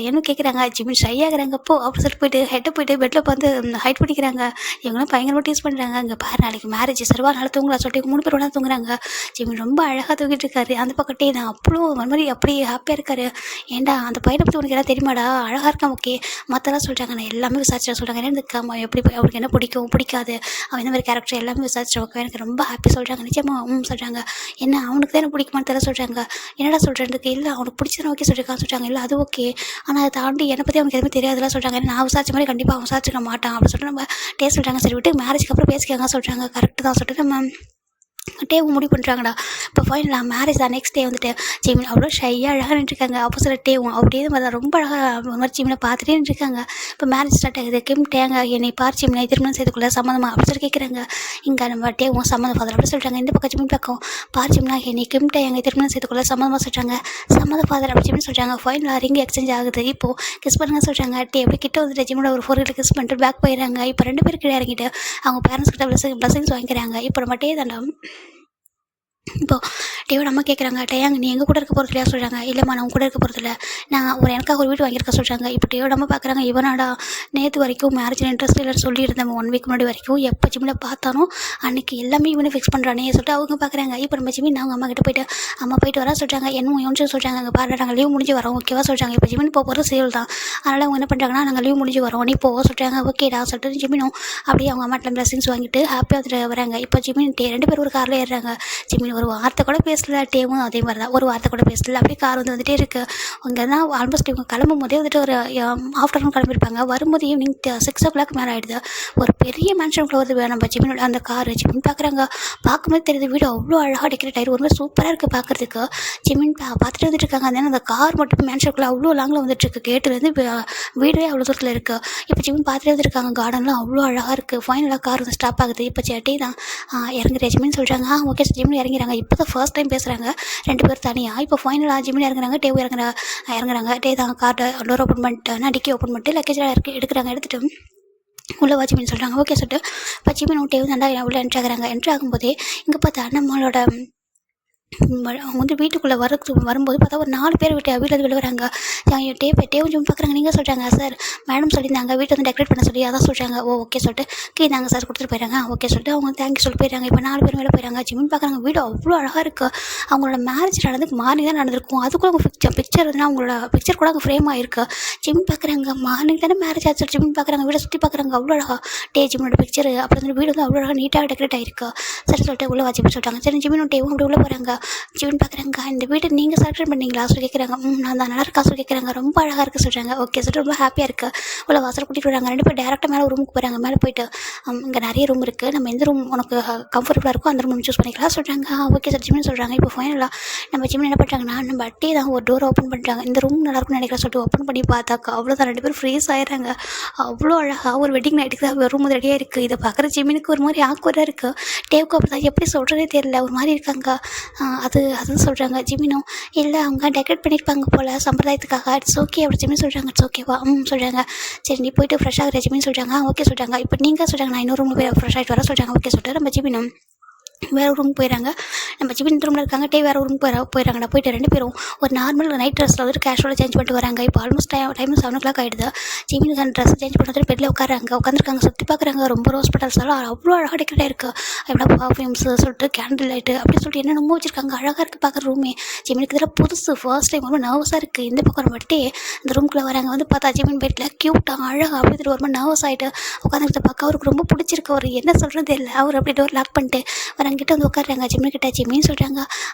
என்ன கேட்குறாங்க. ஜிமின் ஷை ஆகுறாங்க. அப்போ அப்படி சொல்லிட்டு போயிட்டு பெட்டில் வந்து ஹைட் பண்ணிக்கிறாங்க. இவங்களாம் பயங்கரமாக டீஸ் பண்ணுறாங்க. இங்கே பாரு நாளைக்கு மேரேஜ் சரிவா நல்லா தூங்கலாம் சொல்லிட்டு 3 பேர் ஒன்றா தூங்குறாங்க. ஜிமின் ரொம்ப அழகாக தூங்கிட்டு இருக்காரு. அந்த பக்கத்தே நான் அவ்வளோ மாதிரி அப்படியே ஹாப்பியாக இருக்காரு. ஏன்டா அந்த பையனை பற்றி உனக்கு எல்லாம் தெரியுமாடா, அழகாக இருக்கான் ஓகே மற்றெல்லாம் சொல்கிறாங்க. நான் எல்லாமே விசாரிச்சா சொல்கிறாங்க. என்ன இருக்காமா எப்படி அவனுக்கு என்ன பிடிக்கும் பிடிக்காது, அவன் இந்த மாதிரி கேரக்டர் எல்லாமே விசாரிச்சு ஓகே எனக்கு ரொம்ப ஹாப்பி சொல்கிறாங்க. நிச்சயமா சொல்கிறாங்க. என்ன அவனுக்கு தான் என்ன பிடிக்குமான்னு தெரியல சொல்கிறாங்க. என்னடா சொல்கிறதுக்கு இல்லை அவனுக்கு பிடிச்சதான் ஓகே சொல்லியிருக்கான்னு சொல்கிறாங்க. இல்லை அது ஓகே ஆனால் அதை தாண்டி என்னை பற்றி அவனுக்கு எதுவுமே தெரியாதுலாம் சொல்கிறாங்க. நான் விசாரிச்ச மாதிரி கண்டிப்பாக அவன் விசாரிச்சிக்க மாட்டான் அப்படின்னு சொல்லிட்டு நம்ம டேஸ்ட் சொல்கிறாங்க. சரி விட்டு மேரேஜ்க்கு அப்புறம் பேசிக்காங்க சொல்கிறாங்க. கரெக்டு தான் சொல்லிட்டு நம்ம டேவும் முடிவு பண்ணுறாங்கடா. இப்போ ஃபைனலாக மேரேஜ் தான். நெக்ஸ்ட் டே வந்துட்டு ஜிமின் அவ்வளோ ஷையாக அழகாக நின்றுருக்காங்க. ஆப்போசிட் டேவும் அப்படியே மாதிரி ரொம்ப அழகாக ஒரு மாதிரி ஜிமினை பார்த்துட்டே நின்றுருக்காங்க. இப்போ மேரேஜ் ஸ்டார்ட் ஆகுது. கிம் டேங்க என்னை பார் ஜிமினை திருமணம் செய்துக்குள்ள சம்மந்தமா அப்படின்னு சொல்லி கேட்குறாங்க. இங்கே நம்ம டேவும் சம்மந்தம் ஃபாதர் அப்படி சொல்கிறாங்க. இந்த பக்கம் ஜிமின் பக்கம் பார் ஜிம்னா என்னை கிம் டே எங்கள் திருமணம் செய்துக்குள்ள சம்மந்தமாக சொல்கிறாங்க. சம்மந்த ஃபாதர் அப்படி ஜிமின் சொல்கிறாங்க. ஃபைனலாக ரிங் எக்ஸ்சேஞ்ச் ஆகுது. இப்போது கிஸ் பண்ணுங்க சொல்கிறாங்க. டே எப்படி கிட்ட வந்துட்டு ஜிமோட ஒரு 4 கிஸ் பண்ணிட்டு பேக் போயிடுறாங்க. இப்போ 2 பேர் கிட்ட இறங்கிட்டு அவங்க பேரண்ட்ஸ் கிட்ட பிளஸிங்ஸ் வாங்கிக்கிறாங்க. இப்போ நம்ம டே தாண்டா. இப்போ டேவோட அம்மா கேட்குறாங்க, டேயாங்க நீ எங்கள் கூட இருக்க போகிறது இல்லையா சொல்கிறாங்க. இல்லைம்மா நான் உங்க கூட இருக்க போகிறதில்ல, நான் எனக்காக ஒரு வீடு வாங்கியிருக்க சொல்கிறாங்க. இப்போ டேவோட அம்மா பார்க்குறாங்க, இவனாடா நேற்று வரைக்கும் மேரேஜில் இன்ட்ரெஸ்ட் இல்லைன்னு சொல்லியிருந்தேன் 1 வீக் முன்னாடி வரைக்கும். எப்போ ஜிம்மில் பார்த்தானோ அன்றைக்கி எல்லாமே இவனை ஃபிக்ஸ் பண்ணுறானே சொல்லிட்டு அவங்க பார்க்குறாங்க. இப்போ நம்ம ஜிமின் அவங்க அம்மா கிட்ட போயிட்டு அம்மா போயிட்டு வரா சொல்கிறாங்க. என்னமோ யோசிச்சு சொல்கிறாங்க. அங்கே பாரு நாங்கள் லீவ் முடிஞ்சு வரோம் ஓகேவா சொல்கிறாங்க. இப்போ ஜிமின் போகிறது சேல் தான். அதனால் அவங்க என்ன பண்ணுறாங்கன்னா நாங்கள் லீவ் முடிஞ்சு வரோம் நீ போக சொல்கிறாங்க. ஓகேடா சொல்லிட்டு ஜிமினும் அப்படியே அவங்க அம்மாட்டில் பிளஸிங்ஸ் வாங்கிட்டு ஹாப்பியாக வந்துட்டு வராங்க. இப்போ ஜிமின் டே 2 பேர் ஒரு காரில் ஏறுறாங்க. ஜிமின் ஒரு வார்த்தை கூட பேசல. டேவும் அதே மாதிரி தான் ஒரு வார்த்தை கூட பேசல. அப்படியே கார் வந்துட்டே இருக்குது. அங்கே தான் ஆல்மோஸ்ட் இவங்க கிளம்பும் போதே வந்துட்டு ஒரு ஆஃப்டர்நூன் கிளம்பியிருப்பாங்க. வரும்போது ஈவினிங் 6 o'clock மேலே ஆகிடுது. ஒரு பெரிய மேன்ஷனுக்குள்ள வருது நம்ம ஜிமினோட அந்த கார். ஜிமின் பார்க்குறாங்க. பார்க்கும்போது தெரியுது வீடு அவ்வளோ அழகாக டெக்கரேட் ஆகிடும். ஒரு மாதிரி சூப்பராக இருக்குது பார்க்குறதுக்கு. ஜிமின் பார்த்துட்டு வந்துட்டு இருக்காங்க. அந்த கார் மட்டும் மேன்ஷனுக்குள்ள அவ்வளோ லாங்கில் வந்துட்டுருக்கு. கேட்டுலேருந்து வீடே அவ்வளோ தூரத்தில் இருக்குது. இப்போ ஜிமின் பார்த்துட்டு வந்துருக்காங்க. கார்டன்லாம் அவ்வளோ அழகாக இருக்குது. ஃபைனலாக கார் வந்து ஸ்டாப் ஆகுது. இப்போ சேட்டே தான் இறங்குற ஜிமின் சொல்கிறாங்க. ஓகே சார் ஜிமின் இறங்கிறாங்க. இப்போ தான் ஃபர்ஸ்ட் டைம் பேசுகிறாங்க 2 பேர் தனியாக. இப்போ ஃபைனலாக ஜிமின் இறங்குறாங்க. டேவ் இறங்குறாங்க. டே தான் கார்ட்டை டோர் ஓப்பன் பண்ணிட்டு டிக்கி ஓப்பன் பண்ணிட்டு லக்கேஜெலாம் எடுக்கிறாங்க. எடுத்துகிட்டு உள்ளே வா ஜிமின் சொல்கிறாங்க. ஓகே சொல்லிட்டு இப்போ ஜிமின் டேவ் நல்லா உள்ளே என்ட்ரி ஆகுறாங்க. என்ட்ரி ஆகும்போதே இங்கே பார்த்தா நம்மளோட அவங்க வந்து வீட்டுக்குள்ளே வரும்போது பார்த்தா ஒரு 4 பேர் வீட்டில் விழுவுறாங்க. டேவும் ஜிம் பார்க்குறாங்க. நீங்கள் சொல்கிறாங்க சார் மேடம் சொல்லியிருந்தாங்க வீட்டை வந்து டெக்கரேட் பண்ண சொல்லி அதான் சொல்கிறாங்க. ஓகே சொல்லிட்டு கீழே சார் கொடுத்துட்டு போயிடுறாங்க. ஓகே சொல்லிட்டு அவங்க தேங்க்யூ சொல்லி போயிடுறாங்க. இப்போ 4 பேர் மேலே போயிடுறாங்க. ஜிமின் பார்க்குறாங்க. வீடு அவ்வளோ அழகாக இருக்குது. அவங்களோட மேரேஜ் நடந்துக்கு மார்னிங் தான் நடந்திருக்கும். அதுக்குள்ள அவங்க பிக்சர் வந்து அவங்களோட பிக்சர் கூட அங்கே ஃப்ரேம் ஆகிருக்கு. ஜிமின் பார்க்குறாங்க. மார்னிங் தானே மேரேஜ் ஆச்சு. ஜிமின் பார்க்குறாங்க. வீடை சுற்றி பார்க்குறாங்க. அவ்வளோ அழகாக ஜிமினோட பிக்சர் அப்புறம் வந்து வீடு வந்து அவ்வளோ அழகாக நீட்டாக டெக்கரேட் ஆகிருக்கு. சரி சொல்லிட்டு உள்ளே வா ஜிமின் சொல்லிட்டாங்க. சரி ஜிமினும் டேவும் அப்படி உள்ளே போகிறாங்க. ஜிமின் பார்க்குறாங்க. இந்த வீட்டை நீங்கள் செலக்ட் பண்ணீங்களா சொல்லி கேட்குறாங்க. நான் தான் நல்லா இருக்கா சொல்லி கேட்குறாங்க. ரொம்ப அழகாக இருக்குது சொல்கிறாங்க. ஓகே சொல்லிட்டு ரொம்ப ஹாப்பியாக இருக்குது. உள்ள வாசல் கூட்டிகிட்டு வராங்க. 2 பேர் டேரெக்டாக மேலே ரூமுக்கு போகிறாங்க. மேலே போயிட்டு இங்கே நிறைய ரூம் இருக்குது. நம்ம எந்த ரூம் உனக்கு கம்ஃபர்டபுளாக இருக்கோ அந்த ரூம் சூஸ் பண்ணிக்கலாம் சொல்கிறாங்க. ஓகே சார் ஜிமின் சொல்கிறாங்க. இப்போ ஃபைனலாக நம்ம ஜிமின் என்ன பண்ணுறாங்கன்னா நம்ம அட்டே தான் ஒரு டோர் ஓப்பன் பண்ணுறாங்க. இந்த ரூம் நல்லாயிருக்கும்னு நினைக்கிறேன் சொல்லிட்டு ஓப்பன் பண்ணி பார்த்தாக்கா அவ்வளோதான் 2 பேர் ஃப்ரீஸ் ஆயிடுறாங்க. அவ்வளோ அழகாக ஒரு வெட்டிங் நைட்டுக்கு தான் ரூம் ரெடியாக இருக்குது. இதை பார்க்குற ஜிமினுக்கு ஒரு மாதிரி ஆக்வர்டாக இருக்குது. டேவுக்கு அப்படி தான் எப்படி சொல்கிறதே தெரியல. ஒரு மாதிரி இருக்காங்க. அதுவும் சொல்கிறாங்க. ஜிமினும் இல்லை அவங்க டெக்கரேட் பண்ணியிருப்பாங்க போல் சம்பிரதாயத்துக்காக. இட்ஸ் ஓகே அப்படி ஜிமின் சொல்கிறாங்க. இட்ஸ் ஓகேவா சொல்கிறாங்க. சரி நீ போய்ட்டு ஃப்ரெஷ் ஆகிற ஜிமின் சொல்கிறாங்க. ஓகே சொல்கிறாங்க. இப்போ நீங்கள் சொல்கிறாங்க நான் இன்னொரு ரூமில் போய் ஃப்ரெஷ் ஆகிட்டு வர சொல்கிறாங்க. ஓகே சொல்லிட்டு நம்ம ஜிமினும் வேறு ரூமுக்கு போயிடறாங்க. நம்ம ஜிமின் ரூமில் இருக்காங்க. வேறு ரூமுக்கு போயிடறாங்கடா. போயிட்டு 2 பேரும் ஒரு நார்மல் நைட் ட்ரெஸ்ஸில் வந்துட்டு கேஷுவலாக சேஞ்ச் பண்ணிட்டு வராங்க. இப்போ ஆல்மோஸ்ட் டைம் 7 o'clock ஆகிடுது. ஜிமின் ட்ரெஸ் சேஞ்ச் பண்ணுறது பெட்டில் உட்காந்துருக்காங்க. சுற்றி பார்க்குறாங்க. ரொம்ப ரோஸ் பெட்டல்ஸாலும் அவ்வளோ அழகாக டெக்கரேட் ஆகிருக்கு. எவ்வளோ பர்ஃப்யூம்ஸ் சொல்லிட்டு கேண்டில் லைட்டு அப்படின்னு சொல்லிட்டு என்னென்னமோ வச்சுருக்காங்க. அழகாக இருக்குது பார்க்குற ரூமே. ஜிமினுக்கு இதெல்லாம் புதுசு ஃபர்ஸ்ட் டைம் ரொம்ப நர்வஸாக இருக்குது. இந்த பக்கம் மட்டும் இந்த ரூமுக்குள்ளே வராங்க. வந்து பார்த்தா ஜிமின் பெட்டில் க்யூட்டாக அழகாக அப்படி ஒரு மாதிரி நர்வஸ் ஆகிட்டு உட்காந்துக்கிட்ட பார்க்க அவருக்கு ரொம்ப பிடிச்சிருக்கு. அவர் என்ன சொல்கிறது தெரியல. அவர் அப்படி டோர் லாக் பண்ணிட்டு வரங்கிட்ட வந்து உட்காடுறாங்க. ஜிமின் கிட்ட ஜிமின்னு சொல்கிறாங்க.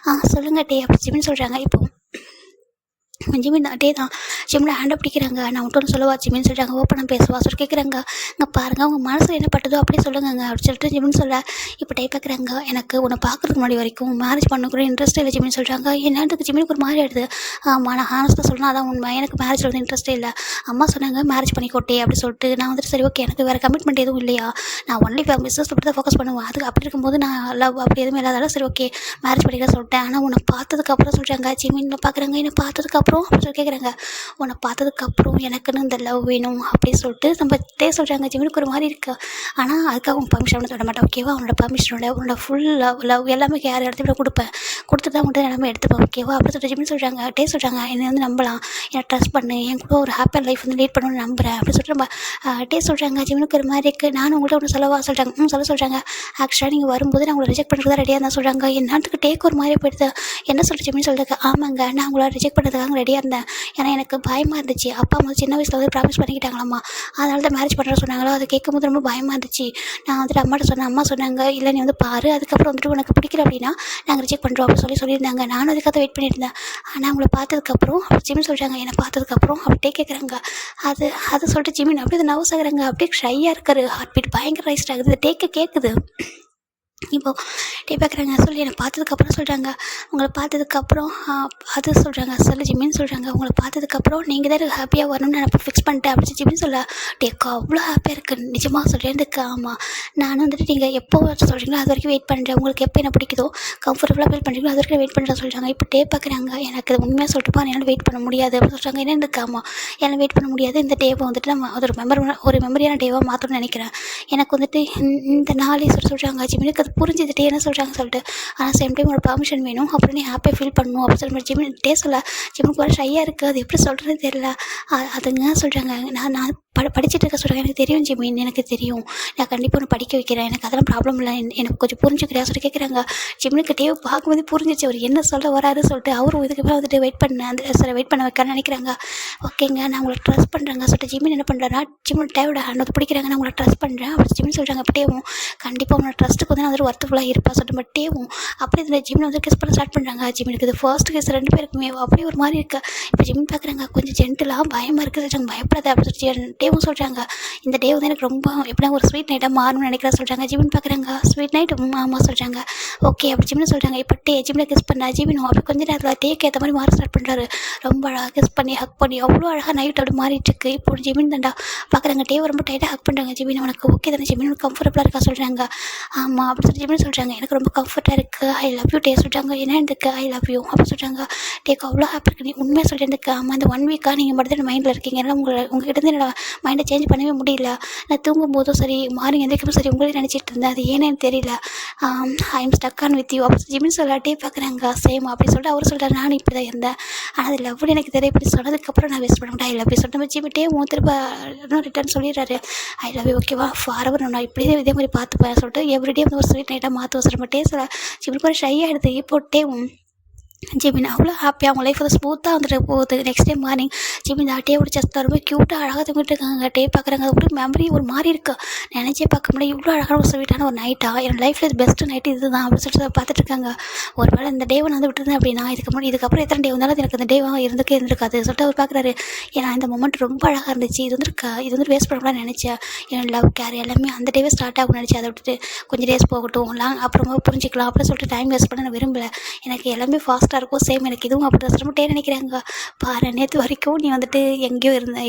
சொல்லுங்க டே அப்படி ஜிமின்னு சொல்கிறாங்க. இப்போ ஜிமின் டே தான் ஜிம்மில் ஹேண்டை பிடிக்கிறாங்க. நான் மட்டும் சொல்லவா ஜிமின்னு சொல்கிறாங்க. ஓப்பனாக பேசுவா சொல்லி கேட்குறாங்க. இங்கே பாருங்கள் அவங்க மனசில் என்ன பட்டதோ அப்படியே சொல்லுங்க அப்படின்னு சொல்லிட்டு ஜிமின்னு சொல்ல இப்போ டே பார்க்குறாங்க. எனக்கு உன்னை பார்க்குறதுக்கு முன்னாடி வரைக்கும் மேரேஜ் பண்ணக்கூட இன்ட்ரெஸ்ட் இல்லை ஜிமின்னு சொல்கிறாங்க. என்னத்துக்கு ஜிமினுக்கு ஒரு மாதிரி ஆகிடுது. நான் ஹானஸ்ட்டாக சொல்லணும் அதான் உண்மை. எனக்கு மேரேஜில் வந்து இன்ட்ரெஸ்ட்டே இல்லை. அம்மா சொன்னாங்க மேரேஜ் பண்ணிக்கோட்டே அப்படி சொல்லிட்டு நான் வந்துட்டு சரி ஓகே எனக்கு வேறு கமிட்மெண்ட் எதுவும் இல்லையா, நான் ஒன்லி பிஸ்னஸ் அப்படி தான் ஃபோக்கஸ் பண்ணுவேன். அது அப்படி இருக்கும்போது நான் லவ் அப்படி எதுவுமே இல்லாதால சரி ஓகே மேரேஜ் பண்ணிக்கலாம் சொல்லிட்டேன். ஆனால் உன்னை பார்த்ததுக்கப்புறம் சொல்கிறாங்க. ஜிமின்ல பார்க்குறாங்க. என்னை பார்த்ததுக்கப்புறம் அப்படி சொல்லி கேட்குறாங்க. உன்னை பார்த்ததுக்கப்புறம் எனக்குன்னு இந்த லவ் வேணும் அப்படின்னு சொல்லிட்டு நம்ம சொல்கிறாங்க. ஜிமினுக்கு ஒரு மாதிரி இருக்குது. ஆனால் அதுக்காக அவங்க பர்மிஷன் வந்து விட மாட்டேன் ஓகேவா. அவனோட பர்மிஷனோட உன்னோட ஃபுல் லவ் எல்லாமே யார் இடத்துல கொடுப்பேன். கொடுத்து தான் மட்டும் எல்லாமே எடுத்துப்பேன் ஓகேவா அப்படி சொல்லிட்டு ஜிமின் சொல்கிறாங்க. சொல்கிறாங்க என்னை வந்து நம்பலாம், என்னை ட்ரஸ்ட் பண்ணு, என் கூட ஒரு ஹாப்பியாக லைஃப் வந்து லீட் பண்ணணும்னு நம்புகிறேன் அப்படின்னு சொல்லிட்டு நம்ம சொல்கிறாங்க. ஜிமினுக்கு ஒரு மாதிரி இருக்குது. நானும் உங்கள்கிட்ட ஒன்று சொல்லவா சொல்கிறாங்க. சொல்கிறாங்க. ஆக்சுவலாக நீங்கள் வரும்போது நான் உங்களை ரிஜெக்ட் பண்ணுறதா ரெடியாக இருந்தால் சொல்கிறாங்க. என்னத்துக்கு டேக் ஒரு மாதிரி போயிடுது. என்ன சொல்லிட்டு ஜிமின் சொல்கிறாங்க. ஆமாங்க நான் உங்களை ரிஜெக்ட் பண்ணுறதுக்காக ரெடியாக இருந்தேன். ஏன்னா எனக்கு பயமாக இருந்துச்சு. அப்பா அம்மா சின்ன வயசில் வந்து ப்ராமிஸ் பண்ணிக்கிட்டாங்களாம்மா, அதனால தான் மேரேஜ் பண்ணுற சொன்னாங்களோ. அதை கேட்கும்போது ரொம்ப பயமாக இருந்துச்சு. நான் வந்துட்டு அம்மாட்ட சொன்னேன். அம்மா சொன்னாங்க இல்லை நீ வந்து பாரு, அதுக்கப்புறம் வந்துட்டு உனக்கு பிடிக்கல அப்படின்னா நாங்கள் ரிஜெக்ட் பண்ணுறோம் அப்படின்னு சொல்லியிருந்தாங்க. நானும் அதுக்காக வெயிட் பண்ணியிருந்தேன். ஆனால் அவங்கள பார்த்ததுக்கப்புறம் ஜிமின் சொல்கிறாங்க. என்னை பார்த்ததுக்கப்புறம் அப்படியே கேட்குறாங்க. அது சொல்லிட்டு ஜிமின் அப்படியே நர்வஸ் ஆகுறாங்க. அப்படியே ஷையாக இருக்காரு. ஹார்ட் பீட் பயங்கர ரைஸ்ட் ஆகுது. கேட்குது. இப்போது டே பார்க்குறாங்க சொல்லி என்னை பார்த்ததுக்கப்புறம் சொல்கிறாங்க, உங்களை பார்த்ததுக்கப்புறம் அது சொல்கிறாங்க சொல்லு ஜிம்மின்னு சொல்கிறாங்க, உங்களை பார்த்ததுக்கப்புறம் நீங்கள் தான் எனக்கு ஹாப்பியாக வரணும்னு நான் இப்போ ஃபிக்ஸ் பண்ணிட்டேன் அப்படின்னு ஜிம்மின்னு சொல்ல, டேக்கா அவ்வளோ ஹாப்பியாக இருக்குது நிஜமாக சொல்கிறேன்னுக்கா. ஆமாம், நான் வந்துட்டு நீங்கள் எப்போ சொல்கிறீங்களோ அது வரைக்கும் வெயிட் பண்ணுறேன், உங்களுக்கு எப்போ என்ன பிடிக்குதோ கம்ஃபர்டபுளாக ஃபீல் பண்ணுறீங்களோ அது வரைக்கும் வெயிட் பண்ணுறேன் சொல்கிறாங்க. இப்போ டே பார்க்குறாங்க, எனக்கு அது உண்மையாக சொல்லிட்டுப்பா என்னால் வெயிட் பண்ண முடியாது அப்படின்னு சொல்கிறாங்க. என்னென்னு ஆமாம், என்னால் வெயிட் பண்ண முடியாது, இந்த டேவை வந்துட்டு நம்ம அது ஒரு மெமரியான டேவாக மாற்றணும்னு நினைக்கிறேன். எனக்கு வந்துட்டு இந்த நாளே சொல்கிறாங்க ஜிம்மினுக்கு அது புரிஞ்சுக்கிட்டே என்ன சொல்கிறாங்க சொல்லிட்டு, ஆனால் சேம் டைம் ஒரு பர்மிஷன் வேணும், அப்புறம் நீ ஹாப்பியாக ஃபீல் பண்ணணும் அப்படின்னு சொல்லி ஜிம்மின் டே சொல்ல, ஜிம்முக்கு வர ஷையாக இருக்குது, அது எப்படி சொல்கிறதுன்னு தெரியல. அதுங்க சொல்கிறாங்க, நான் படிச்சுட்டு இருக்க சொல்கிறாங்க, எனக்கு தெரியும் ஜிம்மின், எனக்கு தெரியும், நான் கண்டிப்பாக ஒன்று படிக்க வைக்கிறேன், எனக்கு அதெல்லாம் ப்ராப்ளம் இல்லை, எனக்கு கொஞ்சம் புரிஞ்சுக்கிறியா சொல்லி கேட்குறாங்க. ஜிம்முக்கு டே பார்க்கும்போது புரிஞ்சிச்சு அவர் என்ன சொல்ல வராரு சொல்லிட்டு, அவரும் இதுக்கு மேலே வந்துட்டு வெயிட் பண்ண வைக்கணும்னு நினைக்கிறாங்க. ஓகேங்க, நான் உங்களை ட்ரஸ்ட் பண்ணுறேங்க சொல்லிட்டு ஜிம்மின் என்ன பண்ணுறாருன்னா, ஜிம்மின் டேவோட ஹேண்ட் வந்து பிடிக்கிறாங்க, நான் உங்களை ட்ரஸ்ட் பண்ணுறேன் அப்படின்னு ஜிம்மின் சொல்கிறாங்க. அப்படியேவும் கண்டிப்பாக உங்களோட ட்ரஸ்ட்டுக்கு வந்து நான் ஒர்த்துஃபுல்லாக இருப்பா சொல்லிட்டு மட்டும் அப்படி இந்த ஜிம்மில் வந்து கிஸ் பண்ண ஸ்டார்ட் பண்ணுறாங்க. ஜிம்மினுக்கு இது ஃபர்ஸ்ட் கிஸ் 2 பேருக்குமே அப்படியே ஒரு மாதிரி இருக்குது. இப்போ ஜிம்மின் பார்க்குறாங்க, கொஞ்சம் ஜென்டலாக பயமாக இருக்குது சொல்கிறாங்க, பயப்படாத அப்படின்னு சொல்லி டேவும் சொல்கிறாங்க. இந்த டே வந்து எனக்கு ரொம்ப எப்படின்னா ஒரு ஸ்வீட் நைட்டாக மாறணும்னு நினைக்கிறா சொல்கிறாங்க. ஜிம்மின் பார்க்குறாங்க, ஸ்வீட் நைட் ஆமாம் சொல்கிறாங்க. ஓகே அப்படி ஜிம்மின் சொல்கிறாங்க. இப்போ டே ஜிம்மில் கிஸ் பண்ண ஜிம்மினும் அப்படி கொஞ்சம் நேரத்தில் டேக்கு ஏற்ற மாதிரி மாற ஸ்டார்ட் பண்ணுறாரு. ரொம்ப அழகாக கிஸ் பண்ணி ஹக் பண்ணி அவ்வளோ அழகாக நைட் அப்படி மாறிட்டு இருக்கு. இப்போ ஜிம்மின் தாண்டா பார்க்குறாங்க, டே ரொம்ப டைட்டாக ஹக் பண்ணுறாங்க. ஜிம்மின் உனக்கு ஓகே தானே, ஜிம்மின் கம்ஃபர்டபுளாக இருக்கா சொல்கிறாங்க. ஆமாம் அப்படி சொல்லி ஜிம்மின் சொல்கிறாங்க, எனக்கு ரொம்ப கம்ஃபர்ட்டாக இருக்குது, ஐ லவ் யூ டே சொல்கிறாங்க. என்ன இருந்துக்கு ஐ லவ் யூ அப்படி சொல்கிறாங்க. டேக்கு அவ்வளோ ஹாப்பி இருக்குது, நீ உண்மையாக சொல்லியிருந்துக்கு. ஆமாம், இந்த 1 வீக்காக நீங்கள் மட்டும் தான் மைண்டில் இருக்கீங்க, ஏன்னா உங்ககிட்ட என்னோட மைண்டை சேஞ்ச் பண்ணவே முடியல. நான் தூங்கும் போதும் சரி மார்னிங் எந்திரிக்கும் சரி உங்களே நினச்சிட்டு இருந்தேன், அது ஏன்னு தெரியல. I am stuck on with you அப்படி ஜிம்மின் சொல்லாட்டே பார்க்குறாங்க. சேம் அப்படி சொல்லிட்டு அவர் சொல்கிறார், நானும் இப்படி தான் இருந்தேன், ஆனால் அது லவ்னு எனக்கு தெரிய இப்படி சொன்னதுக்கப்புறம் நான் வேஸ்ட் பண்ண மாட்டேன், ஐ லவ் யூ சொல்லிட்டு ஜிம்மிட்டே திரும்ப இன்னும் ரிட்டர்ன் சொல்லிடுறாரு. ஐ லவ் யூ ஓகேவா ஃபார்வர், நான் இப்படியே இதே மாதிரி பார்த்துப்பேன் சொல்லிட்டு எவ்ரிடே வந்து ஒரு ஸ்வீட் நைட்டாக மாற்ற சொல்ல மாட்டே சொல்ல. ஜிம்மிக்கு ஒரு ஷை ஆகிடுது. இப்போட்டே ஜிம்மின் அவ்வளோ ஹாப்பியாக அவங்க லைஃப் வந்து ஸ்மூத்தாக வந்துட்டு போகுது. நெக்ஸ்ட் டே மார்னிங் ஜிம்மின் டேவோட செஸ்ட்டில் ரொம்ப க்யூட்டாக அழகாக தூங்கிட்டு இருக்காங்க. டே பார்க்குறாங்க, அது ஒரு மெமரி ஒரு மாதிரி இருக்குது, நினச்சே பார்க்க முடியாது இவ்வளோ அழகான ஒரு ஸ்வீட்டான ஒரு நைட்டாக என் லைஃப்பில் இது பெஸ்ட்டு நைட்டு இது தான் அப்படின்னு சொல்லிட்டு பார்த்துட்டு இருக்காங்க. ஒரு வேளை இந்த டேவை நான் வந்து விட்டுருந்தேன் அப்படின்னா இதுக்கப்புறம் எத்தனை டே வந்தாலும் எனக்கு அந்த டேவாக இருந்திருக்காது சொல்லிட்டு அவர் பார்க்குறாரு. ஏன்னா இந்த மொமெண்ட் ரொம்ப அழகாக இருந்துச்சு, இது வந்து வேஸ்ட் பண்ணக்கூடாது நினச்சேன், என் லவ் கேர் எல்லாமே அந்த டேவே ஸ்டார்ட் ஆகும்னு நினச்சி அதை விட்டுட்டு கொஞ்சம் டேஸ் போகட்டும் அப்புறமா புரிஞ்சிக்கலாம் அப்படின்னு சொல்லிட்டு டைம் வேஸ்ட் பண்ண நான் விரும்பலை. எனக்கு எல்லாமே ஃபாஸ்ட்டாக இருக்கும், சேம் எனக்கு இதுவும் அப்படி தான் சொல்லிட்டே நினைக்கிறாங்க. பாரு நேற்று வரைக்கும் நீ வந்துட்டு எங்கேயோ இருந்த,